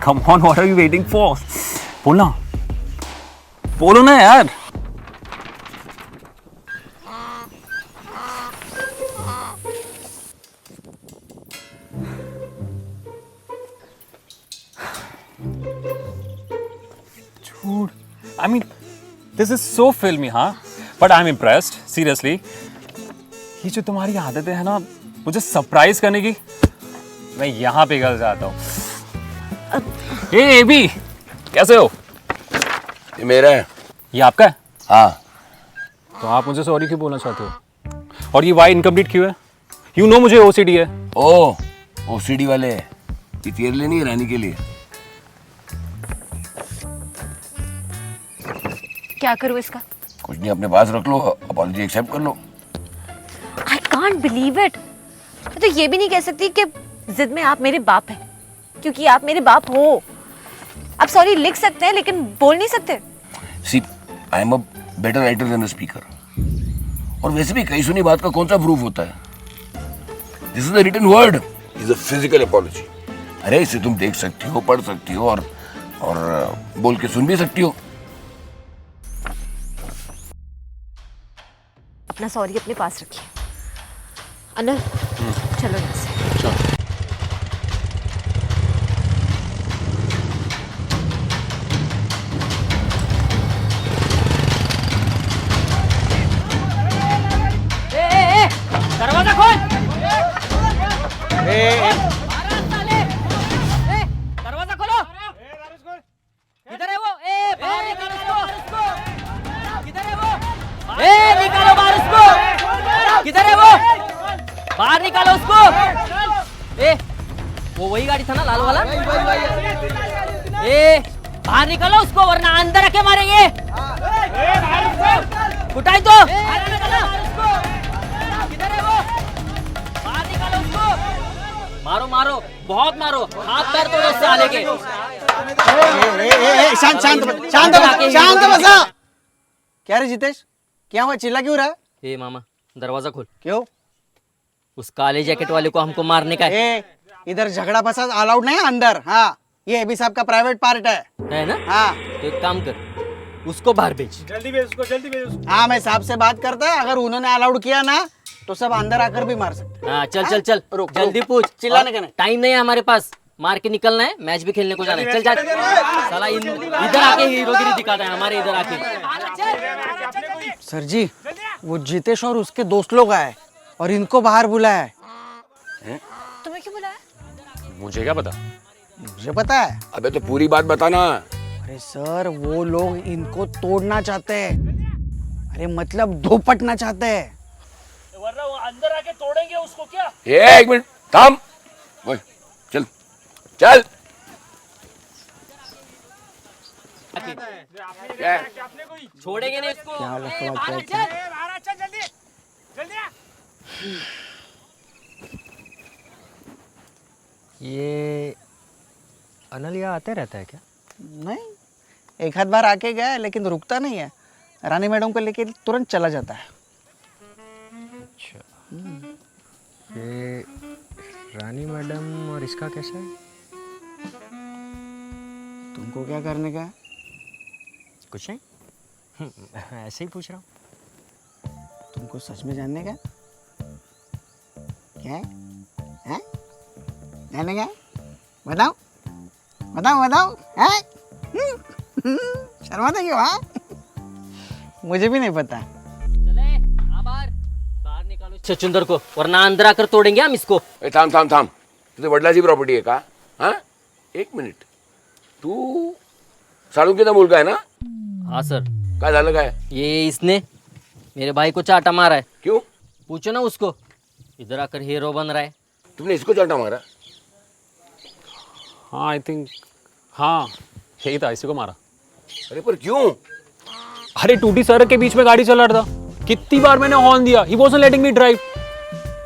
Come on, what are you waiting for? बोलना, बोलो ना यार। Dude, I mean, this is so filmy, हाँ? But I'm impressed, seriously. ये जो तुम्हारी आदतें हैं ना, मुझे सरप्राइज करने की, मैं यहाँ पिघल जाता हूँ। ए भी, कैसे हो? ये मेरा है। ये आपका है? हाँ। तो आप मुझे सॉरी क्यों बोलना चाहते हो? और ये वाई इनकम्प्लीट क्यों है? You know मुझे OCD है। ओ, OCD वाले, ये तेरे लिए नहीं, रानी के लिए। क्या करूँ इसका? कुछ नहीं, अपने पास रख लो, अपॉलॉजी एक्सेप्ट कर लो। I can't believe it. मैं तो ये भी नहीं कह सकती कि जिद में आप मेरे बाप हैं, क्योंकि आप मेरे बाप हो। आप सॉरी लिख सकते हैं लेकिन बोल नहीं सकते। See, I am a better writer than a speaker. और वैसे भी कहीं सुनी बात का कौन सा प्रूफ होता है? This is a written word, is a physical apology. अरे इसे तुम देख सकती हो, पढ़ सकती हो और बोल के सुन भी सकती हो। अपना सॉरी अपने पास रखिए। अनिल, चलो यहाँ से। दरवाजा खोल। दरवाजा खोलो। किधर है वो? बाहर निकालो उसको। किधर है वो? निकालो बाहर उसको। किधर है वो? बाहर निकालो उसको। वो वही गाड़ी था ना, लाल वाला? बाहर निकालो उसको वरना अंदर रखे मारेंगे। कुटाई तो। किधर है वो? बाहर निकालो उसको। मारो मारो, बहुत मारो, हाथ पैर तोड़ो साले के। शांत शांत शांत शांत बसा। क्या रे जितेश, क्या हुआ, चिल्ला क्यों रहा है? ए मामा दरवाजा खोल। क्यों? उस काले जैकेट वाले को हमको मारने का है। इधर झगड़ा फसाद अलाउड नहीं है अंदर। हाँ, ये अभी साहब का प्राइवेट पार्ट है ना? हाँ, तो एक काम कर, उसको बाहर भेज। जल्दी भेज उसको, जल्दी भेज उसको। हाँ, मैं साहब से बात करता है, अगर उन्होंने अलाउड किया ना तो सब अंदर आकर भी मार सकते। हाँ चल चल चल, रुक, जल्दी रुक। पूछ। चिल्लाने का नहीं। टाइम नहीं है हमारे पास, मार के निकलना है, मैच भी खेलने को जाना है। चल जा। साला इधर आके हीरोगिरी दिखाता है हमारे इधर आके। सर जी, वो जितेश और उसके दोस्त लोग आए और इनको बाहर बुलाया है। तुम्हें क्यों बुलाया? मुझे क्या पता? मुझे पता है। अबे तो पूरी बात बताना। अरे सर, वो लोग इनको तोड़ना चाहते हैं। अरे मतलब धोपटना चाहते हैं। वरना वो अंदर आके तोड़ेंगे उसको क्या? एक मिनट थाम। ओए, चल चल। छोड़ेंगे नहीं इसको। क्या लफड़ा ये अनल यहाँ आते रहता है क्या? नहीं, एक आध बार आके गया है लेकिन रुकता नहीं है। रानी मैडम को लेके तुरंत चला जाता है। ये रानी मैडम और इसका कैसा है? तुमको क्या करने का है? कुछ नहीं, ऐसे ही पूछ रहा हूँ। तुमको सच में जानने का? क्या है? हैं? जानने का? बताओ बताओ बताओ। हैं? शर्माते क्यों? हाँ, मुझे भी नहीं पता। चले बाहर बाहर निकालो छचुंदर को, वरना अंदर आकर तोड़ेंगे हम इसको। थाम थाम थाम। तुझे वडिलाची प्रॉपर्टी आहे का? हाँ, एक मिनिट। तू साळुंकेचा मुलगा आहे ना? हाँ सर। काय झालं काय? ये इसने मेरे भाई को चाटा मारा है। क्यों? पूछो ना उसको, इधर आकर हीरो बन रहा है। तुमने इसको चाटा मारा? हाँ आई थिंक, हाँ यही था, इसी को मारा। अरे पर क्यों? अरे टूटी सड़क के बीच में गाड़ी चला रहा था, कितनी बार मैंने हॉर्न दिया, ही वाज़न्ट लेटिंग मी ड्राइव।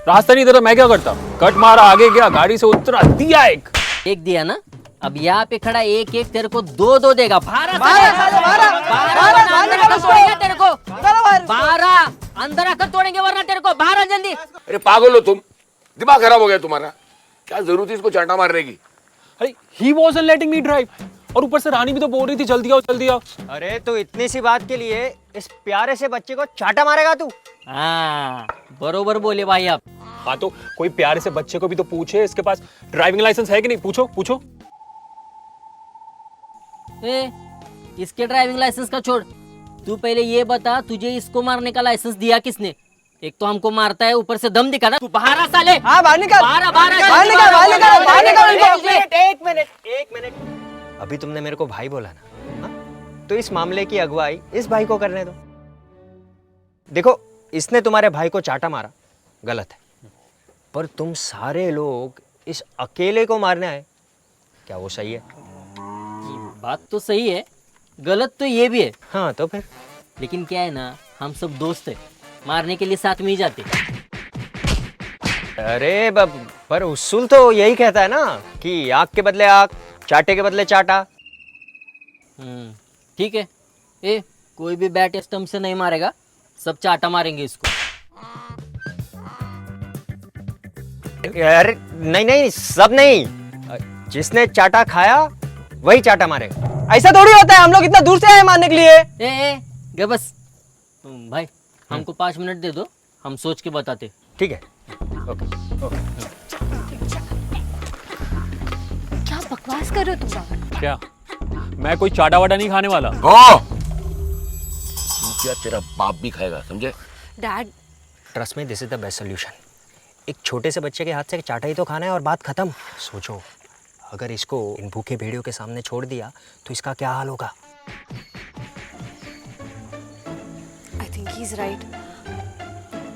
रास्ता नहीं था, मैं क्या करता? कट मारा, आगे गया, गाड़ी से उतरा, दिया एक दिया ना। अब यहाँ पे खड़ा एक एक तेरे को दो दो देगा। 12 तेरे को 12 अंदर आकर तोड़ेंगे, वरना तेरे को बाहर आ जल्दी। अरे पागल हो तुम, दिमाग खराब हो गया तुम्हारा? क्या जरूरत है इसको चाटा मारने की? अरे ही वाज़न्ट लेटिंग मी ड्राइव, और ऊपर से रानी भी तो बोल रही थी जल्दी आओ जल्दी आओ। अरे तो इतनी सी बात के लिए इस प्यारे से बच्चे को चाटा मारेगा तू? हाँ बरोबर बोले भाई आप। हाँ तो कोई प्यारे से बच्चे को भी तो पूछे, इसके पास ड्राइविंग लाइसेंस है कि नहीं? पूछो पूछो। इसके ड्राइविंग लाइसेंस का छोड़, तू पहले ये बता, तुझे इसको मारने का लाइसेंस दिया किसने? एक तो हमको मारता है, ऊपर से दम दिखा। तू बाहर आ साले। हाँ बाहर निकल, एक मिनट। अभी तुमने मेरे को भाई बोला ना, हाँ? तो इस मामले की अगुवाई इस भाई को करने दो। देखो, इसने तुम्हारे भाई को चाटा मारा, गलत है, पर तुम सारे लोग इस अकेले को मारने आए, क्या वो सही है? बात तो सही है, गलत तो ये भी है। हाँ तो फिर? लेकिन क्या है ना, हम सब दोस्त है, मारने के लिए साथ में ही जाते। अरे पर उसूल तो यही कहता है ना कि आग के बदले आग, चाटे के बदले चाटा। ठीक है, कोई भी बैट स्टंप से नहीं मारेगा, सब चाटा मारेंगे इसको। अरे नहीं, सब नहीं, जिसने चाटा खाया वही चाटा मारेगा। ऐसा थोड़ी होता है, हम लोग इतना दूर से आए मारने के लिए। गे बस भाई, हमको 5 मिनट दे दो, हम सोच के बताते। ठीक है, ओके। क्या बकवास कर रहे हो तुम बाबा? क्या मैं कोई चाटा वाटा नहीं खाने वाला? क्या तेरा बाप भी खाएगा, समझे? डैड, ट्रस्ट में, this is the best solution. एक छोटे से बच्चे के हाथ से चाटा ही तो खाना है और बात खत्म। सोचो, अगर इसको इन भूखे भेड़ियों के सामने छोड़ दिया तो इसका क्या हाल होगा? I think he is right.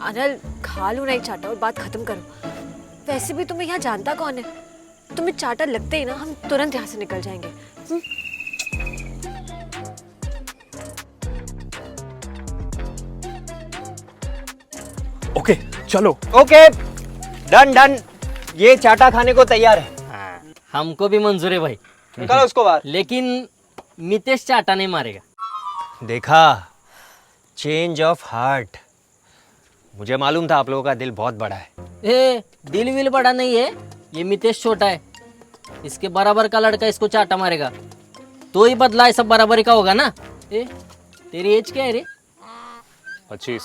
अनल, खा लो नहीं चाटा और बात खत्म करो। वैसे भी तुम्हें यहाँ जानता कौन है? तुम्हें चाटा लगते ही ना हम तुरंत यहाँ से निकल जाएंगे। ओके चलो। ओके, डन, ये चाटा खाने को तैयार है। हमको भी मंजूर है भाई। निकालो उसको बाहर। लेकिन मितेश चाटा नहीं मारेगा। देखा, चेंज ऑफ हार्ट। मुझे मालूम था आप लोगों का दिल बहुत बड़ा है। ए, दिल विल बड़ा नहीं है, ये मितेश छोटा है। इसके बराबर का लड़का इसको चाटा मारेगा तो ही बदला है, सब बराबरी का होगा ना। ए, तेरी एज क्या है रे? 25।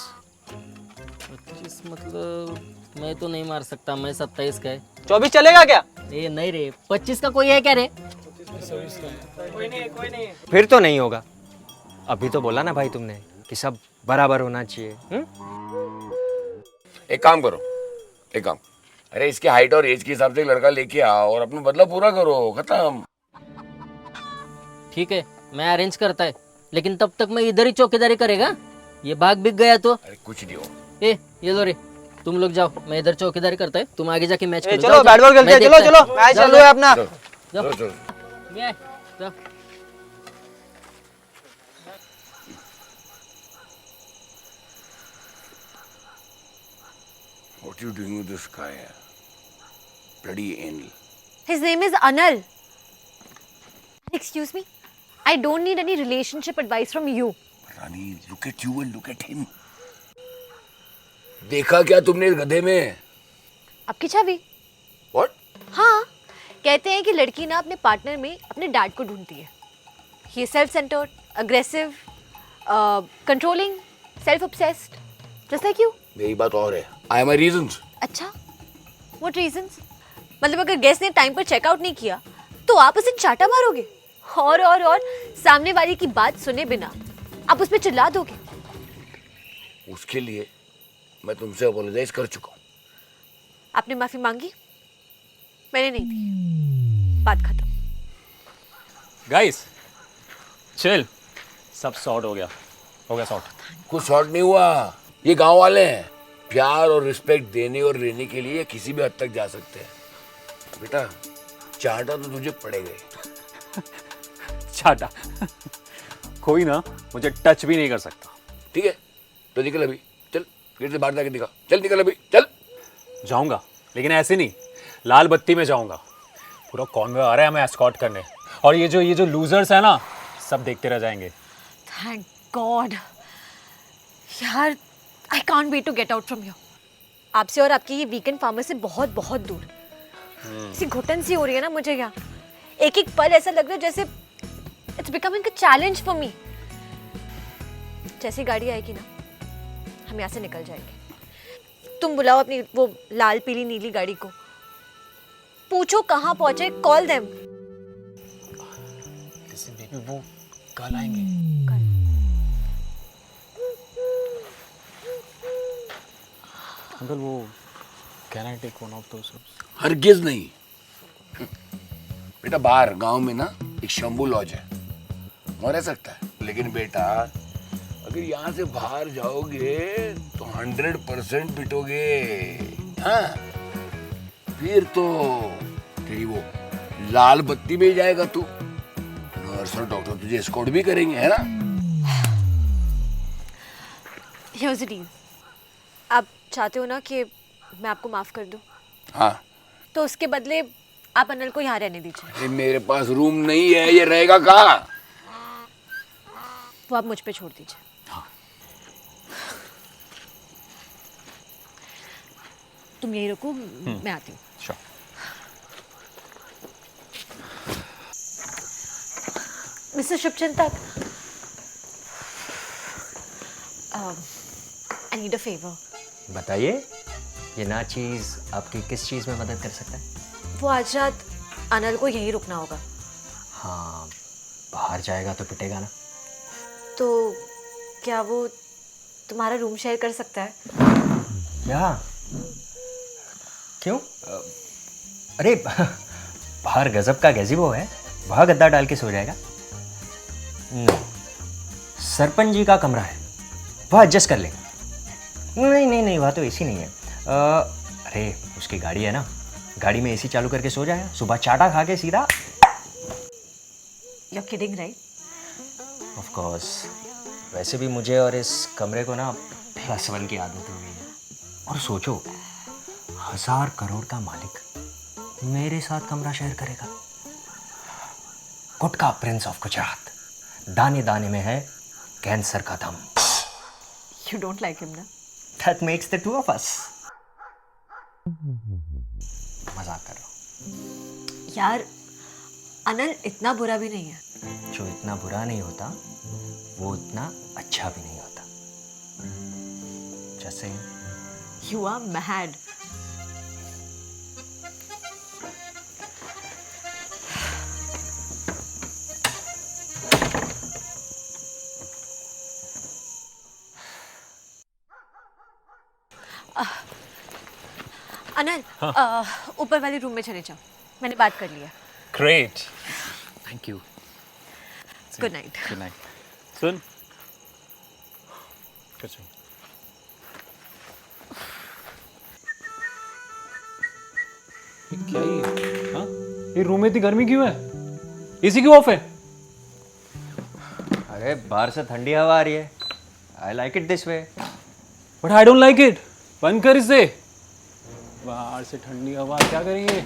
25 मतलब मैं तो नहीं मार सकता, मैं 27 का है। 24 चलेगा क्या? ए नहीं रे, 25 का कोई है क्या रे? कोई नहीं। फिर तो नहीं होगा। अभी तो बोला ना भाई तुमने कि सब बराबर होना चाहिए। एक काम करो, एक काम, अरे इसके हाइट और एज के हिसाब से एक लड़का लेके आओ और अपना बदला पूरा करो, खत्म। ठीक है, मैं अरेंज करता है, लेकिन तब तक मैं इधर ही चौकीदारी करेगा। ये भाग बिक गया तो अरे कुछ नहीं हो। ए ये लो रे, तुम लोग जाओ, मैं इधर चौकीदारी करता है, तुम आगे जाके मैच करो। चलो बैट बॉल खेलते हैं, चलो मैच चालू है अपना। चलो चलो। ये जाओ। What are you doing with this guy? Bloody anal. His name is Anil. Excuse me, I don't need any relationship advice from you. Rani, look at you and look at him. देखा क्या तुमने इस गधे में? आपकी छवि। What? हाँ, कहते हैं कि लड़की ना अपने पार्टनर में अपने डैड को ढूंढती है। He is self-centered, aggressive, controlling, self-obsessed, just like you. मेरी बात और है। I have my reasons. अच्छा, what reasons? मतलब अगर गेस्ट ने टाइम पर चेकआउट नहीं किया तो आप उसे चाटा मारोगे और सामने वाले की बात सुने बिना आप उस पर चिल्ला दोगे। उसके लिए मैं तुमसे अपोलोजाइज कर चुका हूँ। आपने माफी मांगी, मैंने नहीं दी, बात खत्म। गाइस चिल, सब सॉर्ट हो गया सॉर्ट। कुछ शॉर्ट नहीं हुआ। ये गांव वाले हैं, प्यार और रिस्पेक्ट देने और लेने के लिए किसी भी हद तक जा सकते हैं। बेटा चाटा तो तुझे पड़ेगा। चाटा कोई ना मुझे टच भी नहीं कर सकता। ठीक है तो निकल अभी, चल गेट से बाहर जाके दिखा, चल निकल अभी, चल। जाऊंगा लेकिन ऐसे नहीं, लाल बत्ती में जाऊंगा। पूरा कॉन्वे आ रहा है हमें एस्कॉर्ट करने, और ये जो लूजर्स है ना, सब देखते रह जाएंगे। थैंक गॉड यार, I can't wait to get out from here. आपसे और आपकी ये वीकेंड फार्मर से बहुत बहुत दूर। इसी घुटन सी हो रही है ना मुझे यहाँ। एक एक पल ऐसा लग रहा है जैसे it's becoming a challenge for me. जैसी गाड़ी आएगी ना, हम यहाँ से निकल जाएंगे। तुम बुलाओ अपनी वो लाल पीली नीली गाड़ी को, पूछो कहाँ पहुंचे, कॉल देम। वो कल आएंगे। अंकल वो can I take one of those? हरगिज नहीं बेटा, बाहर गांव में ना एक शंभू लॉज है, वहाँ रह सकता है। लेकिन बेटा अगर यहाँ से बाहर जाओगे तो 100% पिटोगे। हाँ फिर तो तेरी वो लाल बत्ती में जाएगा तू। नर्स और डॉक्टर तुझे एस्कॉर्ट भी करेंगे, है ना? Here's the deal. आप चाहते हो ना कि मैं आपको माफ कर दूं? हाँ। तो उसके बदले आप अनिल को यहाँ रहने दीजिए। मेरे पास रूम नहीं है, ये रहेगा कहाँ? वो आप मुझ पे छोड़ दीजिए। तुम यही रुको, मैं आती हूँ। Sure. मिस्टर शुभचिंतक, आई नीड अ फेवर। बताइए, ये ना चीज़ आपकी किस चीज़ में मदद कर सकता है? वो आज रात अनिल को यहीं रुकना होगा। हाँ, बाहर जाएगा तो पिटेगा ना। तो क्या वो तुम्हारा रूम शेयर कर सकता है? क्या? क्यों? अरे बाहर गजब का गज़ीबो है, वहाँ गद्दा डाल के सो जाएगा। नहीं, सरपंच जी का कमरा है, वहाँ एडजस्ट कर लेगा। नहीं वहाँ तो एसी नहीं है। अरे उसकी गाड़ी है ना, गाड़ी में एसी चालू करके सो जाएगा, सुबह चाटा खा के सीधा। You're kidding, right? Of course. वैसे भी मुझे और इस कमरे को ना +1 की आदत हो गई है। और सोचो, 1000 करोड़ का मालिक मेरे साथ कमरा शेयर करेगा। गुटका प्रिंस ऑफ गुजरात, दाने दाने में है कैंसर का दम। You don't like him ना? That makes the two of us. मजाक कर रहा हूँ। यार अनिल इतना बुरा भी नहीं है। जो इतना बुरा नहीं होता वो उतना अच्छा भी नहीं होता। जैसे You are mad. अनिल ऊपर वाले रूम में चले जाओ, मैंने बात कर लिया। Great, thank you. Good night. Good night. सुन, कुछ नहीं। ये क्या ये? हाँ? ये रूम में इतनी गर्मी क्यों है? एसी क्यों ऑफ है? अरे बाहर से ठंडी हवा आ रही है। I like it this way. But I don't like it. बंद कर इसे। बाहर से ठंडी हवा क्या करेंगे?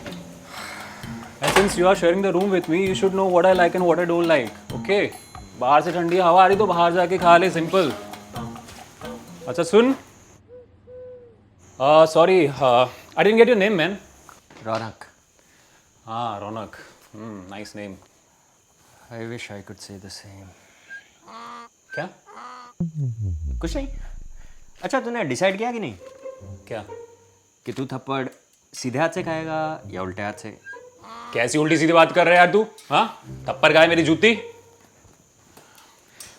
And since you are sharing the room with me, you should know what I like and what I don't like. Okay? बाहर से ठंडी हवा आ रही तो बाहर जाके खा ले, सिंपल। अच्छा सुन, sorry, I didn't get your name, man. रौनक। हाँ, रौनक। Nice name. I wish I could say the same. क्या? कुछ नहीं। अच्छा तूने डिसाइड किया कि नहीं क्या? कि तू थप्पड़ सीधे हाथ से खाएगा या उल्टे हाथ से? कैसी उल्टी सीधी बात कर रहा है यार तू? हाँ? थप्पड़ खाए मेरी जूती?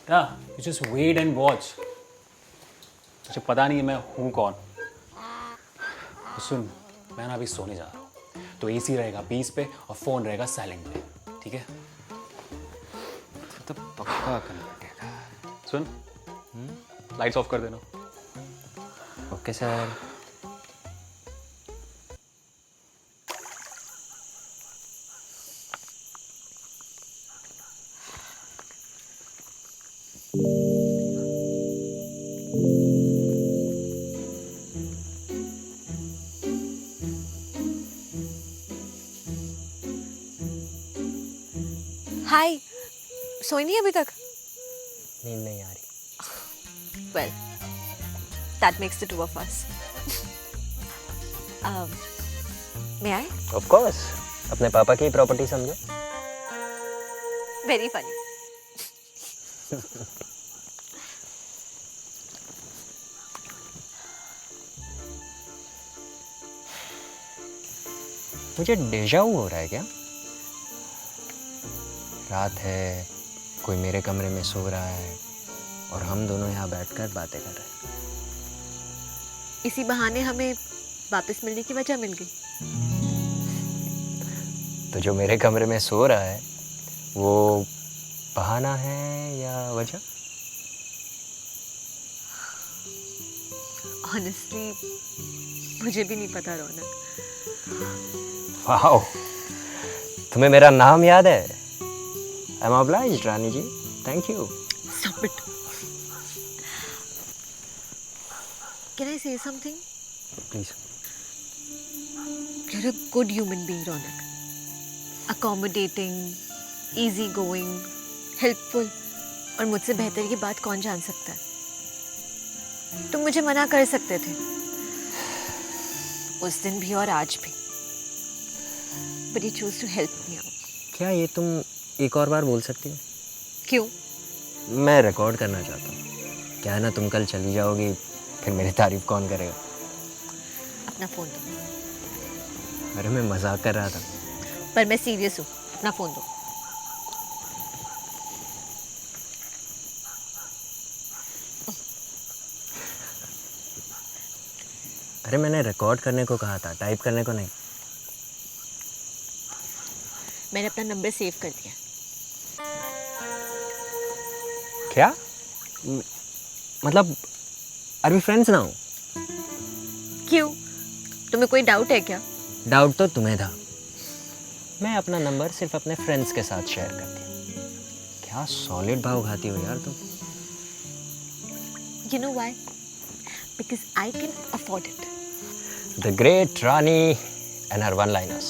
क्या? You just wait and watch. तुझे पता नहीं है मैं हूँ कौन। तो सुन, मैं ना अभी सोने जा रहा हूँ, तो एसी रहेगा 20 पे और फोन रहेगा साइलेंट पे, ठीक है? तो पक्का कन्वर्टेगा। सुन, लाइट्स ऑफ कर देना। Okay sir. हाय, सोई नहीं अभी तक? नींद नहीं आ रही। Well, that makes the two of us. May I? Of course. अपने पापा की प्रॉपर्टी समझो। Very funny. मुझे डेजाऊ हो रहा है क्या? रात है, कोई मेरे कमरे में सो रहा है और हम दोनों यहाँ बैठकर बातें कर रहे हैं। इसी बहाने हमें वापस मिलने की वजह मिल गई। तो जो मेरे कमरे में सो रहा है वो बहाना है या वजह? Honestly, मुझे भी नहीं पता रौनक। वाओ, तुम्हें मेरा नाम याद है? I'm obliged, Rani ji. Thank you. Stop it. Can I say something? Please. You're a good human being, Raunak. Accommodating, easygoing, helpful, और मुझसे बेहतर ये बात कौन जान सकता है? तुम मुझे मना कर सकते थे, उस दिन भी और आज भी, but you chose to help me out. क्या ये तुम एक और बार बोल सकती हो? क्यों? मैं रिकॉर्ड करना चाहता हूँ। क्या है ना, तुम कल चली जाओगी, फिर मेरी तारीफ कौन करेगा? अपना फोन दो। अरे मैं मजाक कर रहा था। पर मैं सीरियस हूँ, अपना फोन दो। अरे मैंने रिकॉर्ड करने को कहा था, टाइप करने को नहीं। मैंने अपना नंबर सेव कर दिया। क्या? मतलब आर वी फ्रेंड्स नाउ? क्यों? तुम्हें कोई डाउट है क्या? डाउट तो तुम्हें था। मैं अपना नंबर सिर्फ अपने फ्रेंड्स के साथ शेयर करती हूँ। क्या सॉलिड भाव खाती हो यार तुम। You know why? Because I can afford it. The great Rani and her one-liners.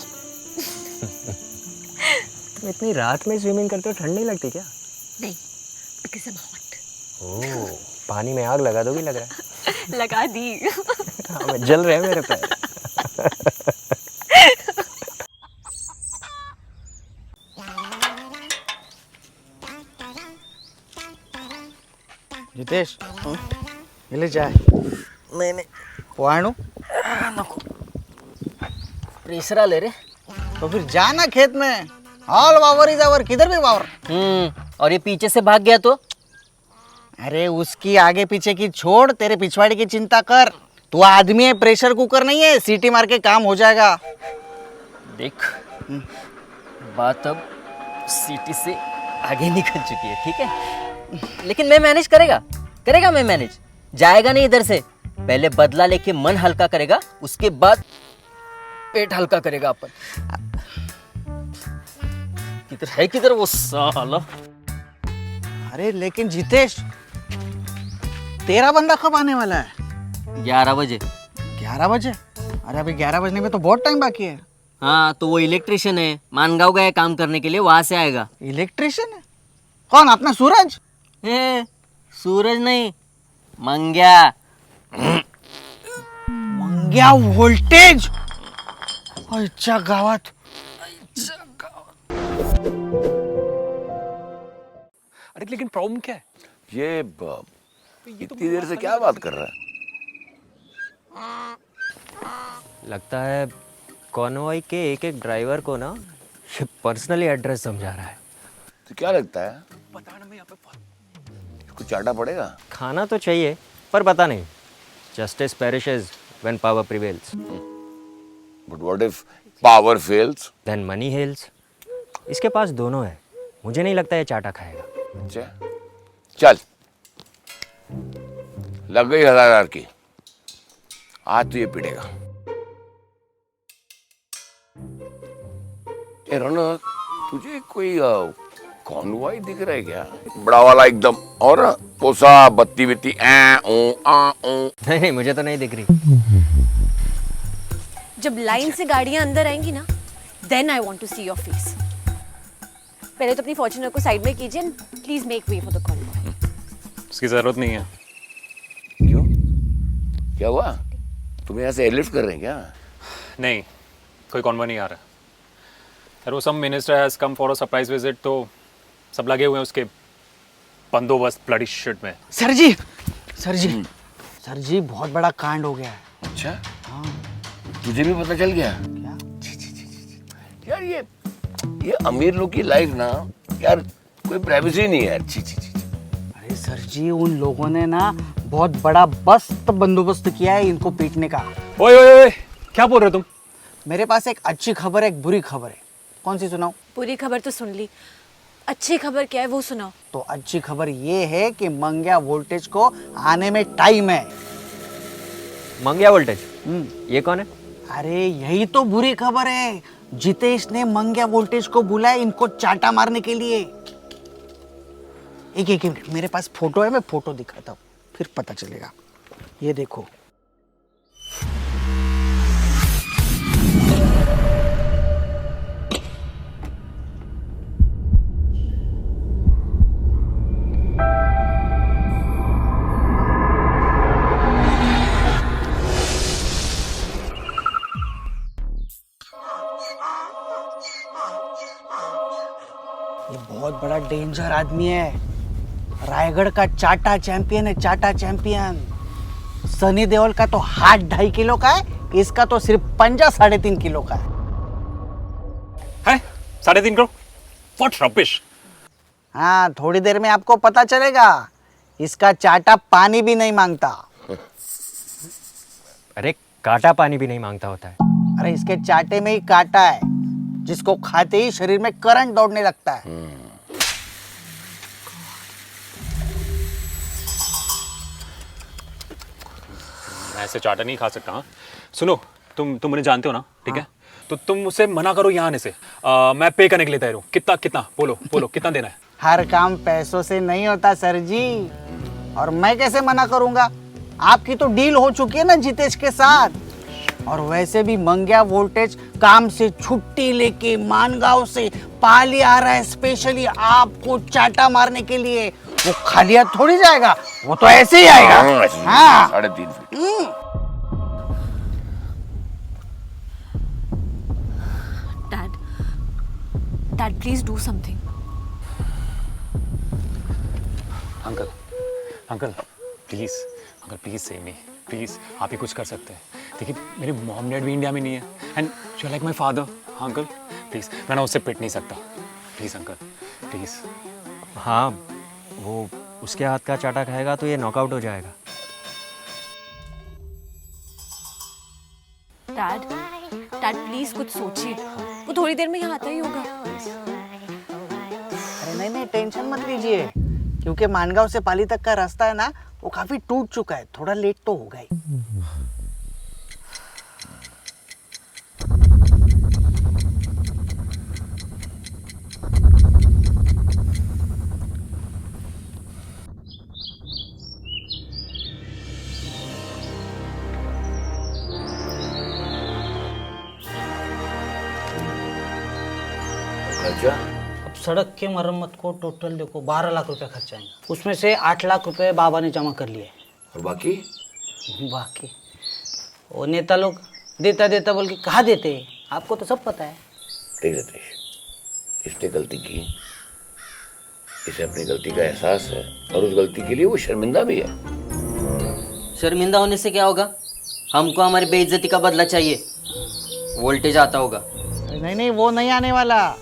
तुम इतनी रात में स्विमिंग करते हो, ठंड नहीं लगती क्या? नहीं, बिकॉज आई एम हॉट। ओह, पानी में आग लगा दोगी लग रहा है। लगा दी। हाँ, जल रहे हैं मेरे पैर। जितेश ले जाए नहीं नहीं वाणु प्रेशरा ले रे। तो फिर जाना खेत में, ऑल पावर इज आवर, किधर भी पावर। और ये पीछे से भाग गया तो? अरे उसकी आगे पीछे की छोड़, तेरे पिछवाड़ी की चिंता कर। तू आदमी है, प्रेशर कुकर नहीं है, सीटी मार के काम हो जाएगा। देख बात अब सिटी से आगे निकल चुकी है, ठीक है? लेकिन मैं मैनेज करेगा मैं मैनेज। जाएगा नहीं इधर से, पहले बदला लेके मन हल्का करेगा, उसके बाद पेट हल्का करेगा अपन। किधर वो साला? अरे लेकिन जितेश, तेरा बंदा कब आने वाला है? 11 बजे। 11 बजे? अरे अभी 11 बजने में तो बहुत टाइम बाकी है। हाँ तो वो इलेक्ट्रिशियन है, मानगांव गया काम करने के लिए, वहां से आएगा। इलेक्ट्रिशियन है? कौन, अपना सूरज? सूरज नहीं, मंग्या। मंग्या वोल्टेज। अच्छा गावात। अरे लेकिन प्रॉब्लम क्या है? ये इतनी देर से क्या बात कर रहा है? लगता है कॉन्वॉय के एक एक ड्राइवर को ना ये पर्सनली एड्रेस समझा रहा है। तो क्या लगता है इसको चाटा पड़ेगा? खाना तो चाहिए पर पता नहीं। Justice perishes when power prevails. But what if power fails? Then money hails. इसके पास दोनों है, मुझे नहीं लगता ये चाटा खाएगा। अच्छा चल, लग गई 1000 की, आज तो ये पिटेगा। ए रौनक, तुझे कोई कॉन्वॉय दिख रहा है क्या? बड़ा वाला एकदम, और पोसा बत्ती बित्ती नहीं, मुझे तो नहीं दिख रही। जब लाइन से गाड़ियां अंदर आएंगी ना, then I want to see your face. पहले तो अपनी फॉर्च्यूनर को साइड में कीजिए, please make way for the convoy. उसकी जरूरत नहीं है। क्यों, क्या हुआ? तुम्हें यहाँ से एयरलिफ्ट कर रहे हैं क्या? नहीं, कोई कॉन्वॉय नहीं आ रहा। यार वो some minister has come for a surprise visit, तो सब लगे हुए हैं उसके बंदोबस्त ब्लडी शिट में। सर जी बहुत बड़ा कांड हो गया है। अच्छा हाँ, तुझे भी पता चल गया क्या? यार ये अमीर लोग की लाइफ ना यार, कोई प्राइवेसी नहीं है। अरे सर जी, उन लोगों ने ना बहुत बड़ा बंदोबस्त किया है इनको पीटने का। ओए क्या बोल रहे हो तुम? मेरे पास एक अच्छी खबर है, एक बुरी खबर है। कौन सी सुनाऊं? पूरी खबर तो सुन ली, अच्छी खबर क्या है वो सुनाओ। तो अच्छी खबर ये है कि मंग्या वोल्टेज को आने में टाइम है। मंग्या वोल्टेज? ये कौन है? अरे यही तो बुरी खबर है। जितेश ने मंग्या वोल्टेज को बुलाया इनको चाटा मारने के लिए। एक मिनट, मेरे पास फोटो है, मैं फोटो दिखाता हूँ, फिर पता चलेगा। ये देखो। ये बहुत बड़ा डेंजर आदमी है, रायगढ़ का चाटा चैंपियन है, चाटा चैंपियन। सनी देओल का तो हाथ 2.5 किलो का है, इसका तो सिर्फ पंजा 3.5 किलो का है। 3.5 किलो? What rubbish. हाँ, थोड़ी देर में आपको पता चलेगा। इसका चाटा पानी भी नहीं मांगता। अरे काटा पानी भी नहीं मांगता होता है। अरे इसके चाटे में ही काटा है, जिसको खाते ही शरीर में करंट दौड़ने लगता है। मैं ऐसे चाटा नहीं खा सकता। हाँ सुनो, तुम मुझे जानते हो ना, ठीक है? तो तुम मुझसे मना करो यहाँ आने से। मैं पे करने के लिए तैयार हूँ। कितना बोलो कितना देना है? हर काम पैसों से नहीं होता सर जी, और मैं कैसे मना करूंगा? आपकी तो डील हो चुकी है ना जितेश के साथ। और वैसे भी मंग्या वोल्टेज काम से छुट्टी लेके मानगांव से पाली आ रहा है स्पेशली आपको चाटा मारने के लिए। वो खाली हाथ थोड़ी जाएगा, वो तो ऐसे ही आएगा। हाँ 3.5 feet. Dad, please do something. Uncle uncle please, uncle please save me please. आप ही कुछ कर सकते हैं। देखिए मेरी मॉम डैड भी इंडिया में नहीं है and you like my father. Uncle please, मैं ना उससे पिट नहीं सकता। Please uncle please. हाँ, वो उसके हाथ का चाटा खाएगा तो ये नॉकआउट हो जाएगा। Dad, प्लीज कुछ सोचिए। वो थोड़ी देर में यहाँ आता ही होगा। अरे नहीं, टेंशन मत लीजिए, क्योंकि मानगांव से पाली तक का रास्ता है ना, वो काफी टूट चुका है, थोड़ा लेट तो होगा ही। खर्चा अब सड़क के मरम्मत को टोटल देखो 12 लाख रुपए खर्च आएंगे, उसमें से 8 लाख रुपए बाबा ने जमा कर लिए। और बाकी वो नेता लोग देता देता बोल के कहाँ देते हैं, आपको तो सब पता है। देख रतेश, इसने गलती की, इसे अपनी गलती का एहसास है और उस गलती के लिए वो शर्मिंदा भी है। शर्मिंदा होने से क्या होगा? हमको हमारी बेइज्जती का बदला चाहिए। वोल्टेज आता होगा। नहीं, वो नहीं आने वाला।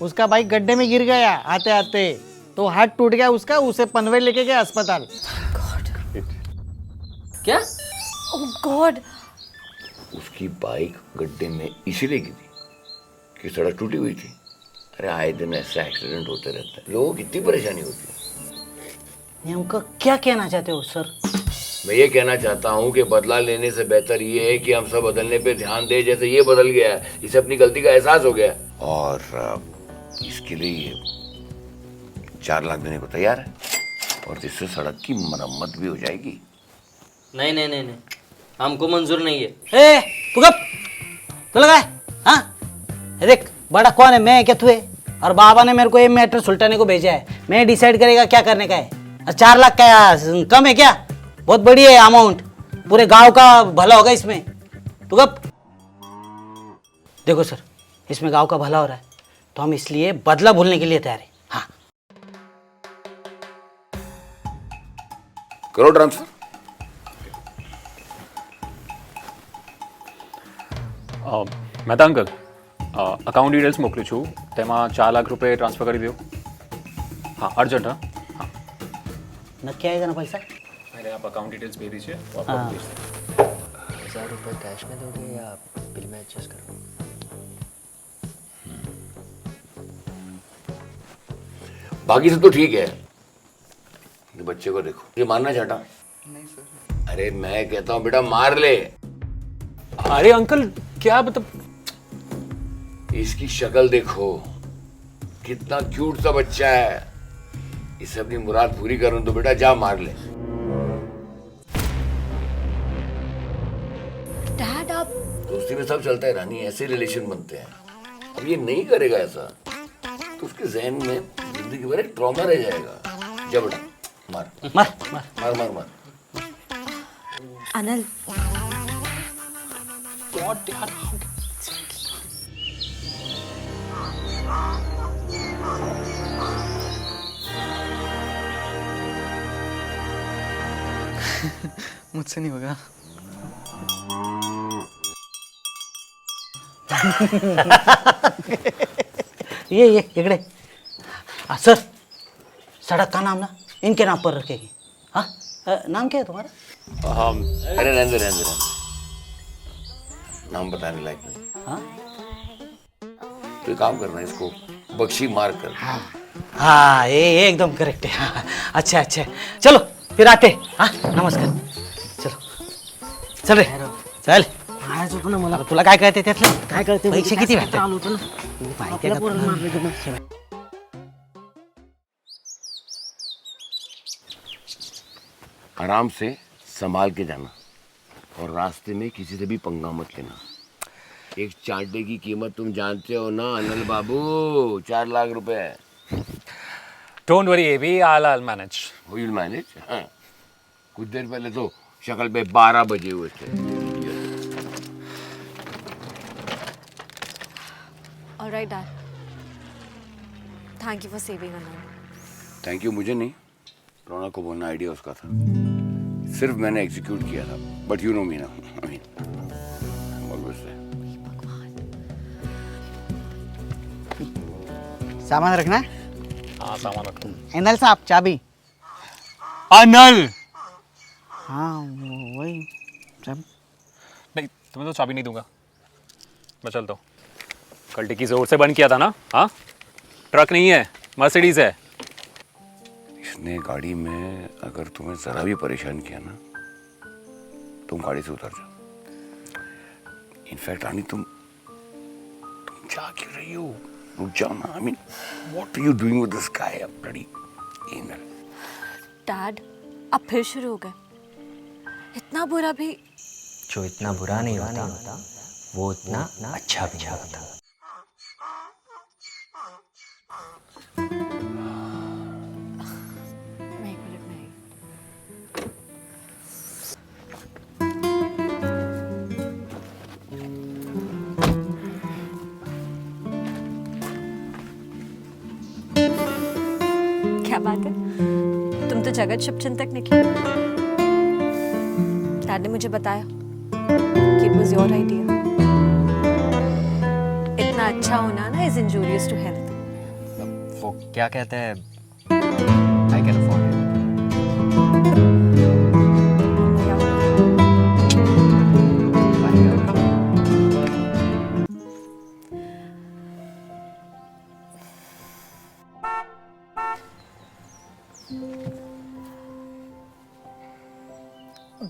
उसका बाइक गड्ढे में गिर गया आते आते, तो हाथ टूट गया उसका, उसे पनवेल लेके गया अस्पताल। क्या? ओह गॉड। उसकी बाइक गड्ढे में इसीलिए गिरी कि सड़क टूटी हुई थी। अरे आए दिन ऐसा एक्सीडेंट होते रहता है, लोगों को कितनी परेशानी होती है। ये हमको क्या कहना चाहते हो सर? मैं ये कहना चाहता हूँ कि बदला लेने से बेहतर ये है कि हम सब बदलने पे ध्यान दें। जैसे ये बदल गया, इसे अपनी गलती का एहसास हो गया और इसके लिए 4 लाख देने को तैयार है और जिससे सड़क की मरम्मत भी हो जाएगी। नहीं, हमको मंजूर नहीं है। ए तू गप, तो लगा है? हाँ देख, बड़ा कौन है, मैं क्या तू है? और बाबा ने मेरे को ये मैटर सुलटाने को भेजा है, मैं डिसाइड करेगा क्या करने का है। और 4 लाख का कम है क्या? बहुत बड़ी है अमाउंट, पूरे गांव का भला होगा इसमें। तू गप। देखो सर, इसमें गांव का भला हो रहा है तो हम इसलिए बदला भूलने के लिए तैयार है। हाँ करो transfer. Mehta uncle, account details મોકલું છું, તેમાં 4 લાખ રૂપિયા ટ્રાન્સફર કરી દો। હા અર્જન્ટ। હા नक्की आएगा ना पैसा? अरे आप अकाउंट डिटेल्स भेज दीजिए। 1000 रुपये कैश में दोगे या बिल में एडजस्ट करो? बाकी सब तो ठीक है, ये बच्चे को देखो, ये मारना चाहता। नहीं सर। अरे मैं कहता हूँ बेटा मार ले। अरे अंकल क्या मतलब, इसकी शक्ल देखो, कितना क्यूट सा बच्चा है। इसे अपनी मुराद पूरी करूं तो बेटा जा मार ले। डैड आप दोस्ती में सब चलता है रानी, ऐसे रिलेशन बनते हैं। अब ये नहीं करेगा ऐसा तो उसके जहन में जिंदगी भर एक ट्रॉमा रह जाएगा। जा बेटा मार मार मार मार मार मार। अनिल, मुझसे नहीं होगा। ये इकडे। सर, सड़क का नाम ना इनके नाम पर रखेगी। हाँ नाम क्या है तुम्हारा? अरे रहने दे, नाम बताने लायक नहीं। हाँ तो एक काम करना, इसको बख्शी मार कर। हाँ ये एकदम करेक्ट है। हाँ, अच्छा चलो फिर आते। हाँ नमस्कार। चल रे चल। मला तुला काय कळते त्यातलं? काय कळते? पैसे किती भेटतात? आराम से संभाल के जाना, और रास्ते में किसी से भी पंगा मत लेना। एक चांटे की कीमत तुम जानते हो ना अनिल बाबू, 4 लाख रुपए। Don't worry AB, I'll manage. Will manage. हाँ, कुछ देर पहले तो शक्ल पे 12 बजे हुए थे। All right, Dad. Thank you for saving Anand. Thank you मुझे नहीं, रोना को बोलना आइडिया उसका था, सिर्फ मैंने एग्जीक्यूट किया था। बट यू नो मी ना, आई मीन ऑलवेज देयर। सामान रखना है? हाँ सामान रखो। एनल साहब चाबी। अनल हाँ वही सब। नहीं, तुम्हें तो चाबी नहीं दूंगा, मैं चलता हूँ। कल डिक्की जोर से बंद किया था ना। हाँ, ट्रक नहीं है, मर्सिडीज है। इसने गाड़ी में अगर तुम्हें जरा भी परेशान किया ना, तुम गाड़ी से उतर जाओ। इनफैक्ट रानी तुम जा क्यों रही हो, रुक जाओ ना। I mean what are you doing with this guy, a bloody angle. Dad, अब फिर शुरू हो गए। इतना बुरा भी। जो इतना बुरा नहीं होता वो इतना अच्छा भी नहीं होता। मैं 1 मिनट में आई। क्या बात है, तुम तो जगत शुभ चिंतक निकले। डैड ने मुझे बताया कि it was your idea. इतना अच्छा होना ना is injurious to health. वो क्या कहते हैं, I can afford it.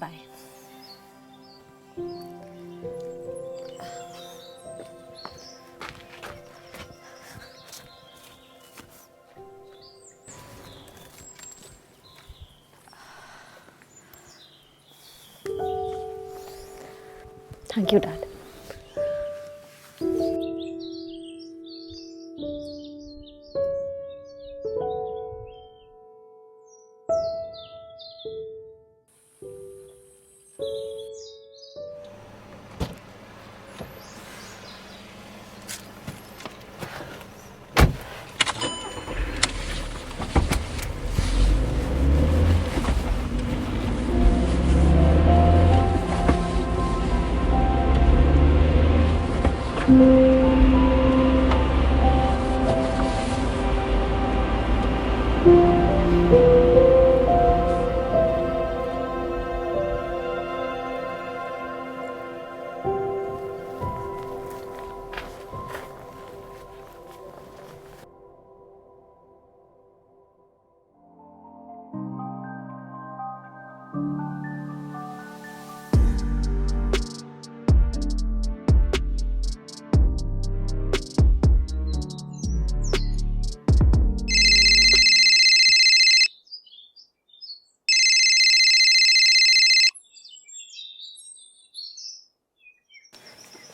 Bye. Thank you, Dad.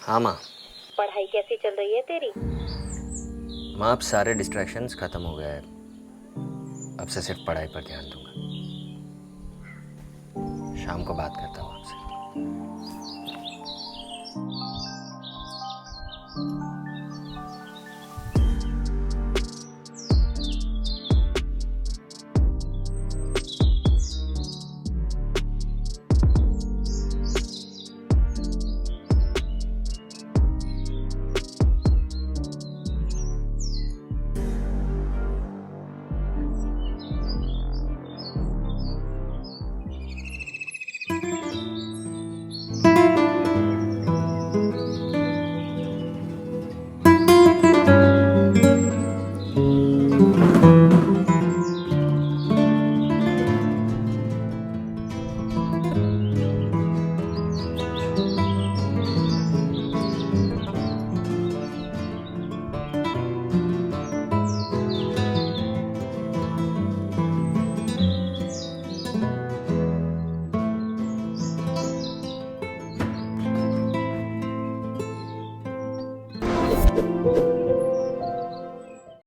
हाँ माँ। पढ़ाई कैसी चल रही है तेरी? माँ अब सारे डिस्ट्रैक्शंस खत्म हो गए हैं, अब से सिर्फ पढ़ाई पर ध्यान दूंगा। शाम को बात करता हूँ आपसे।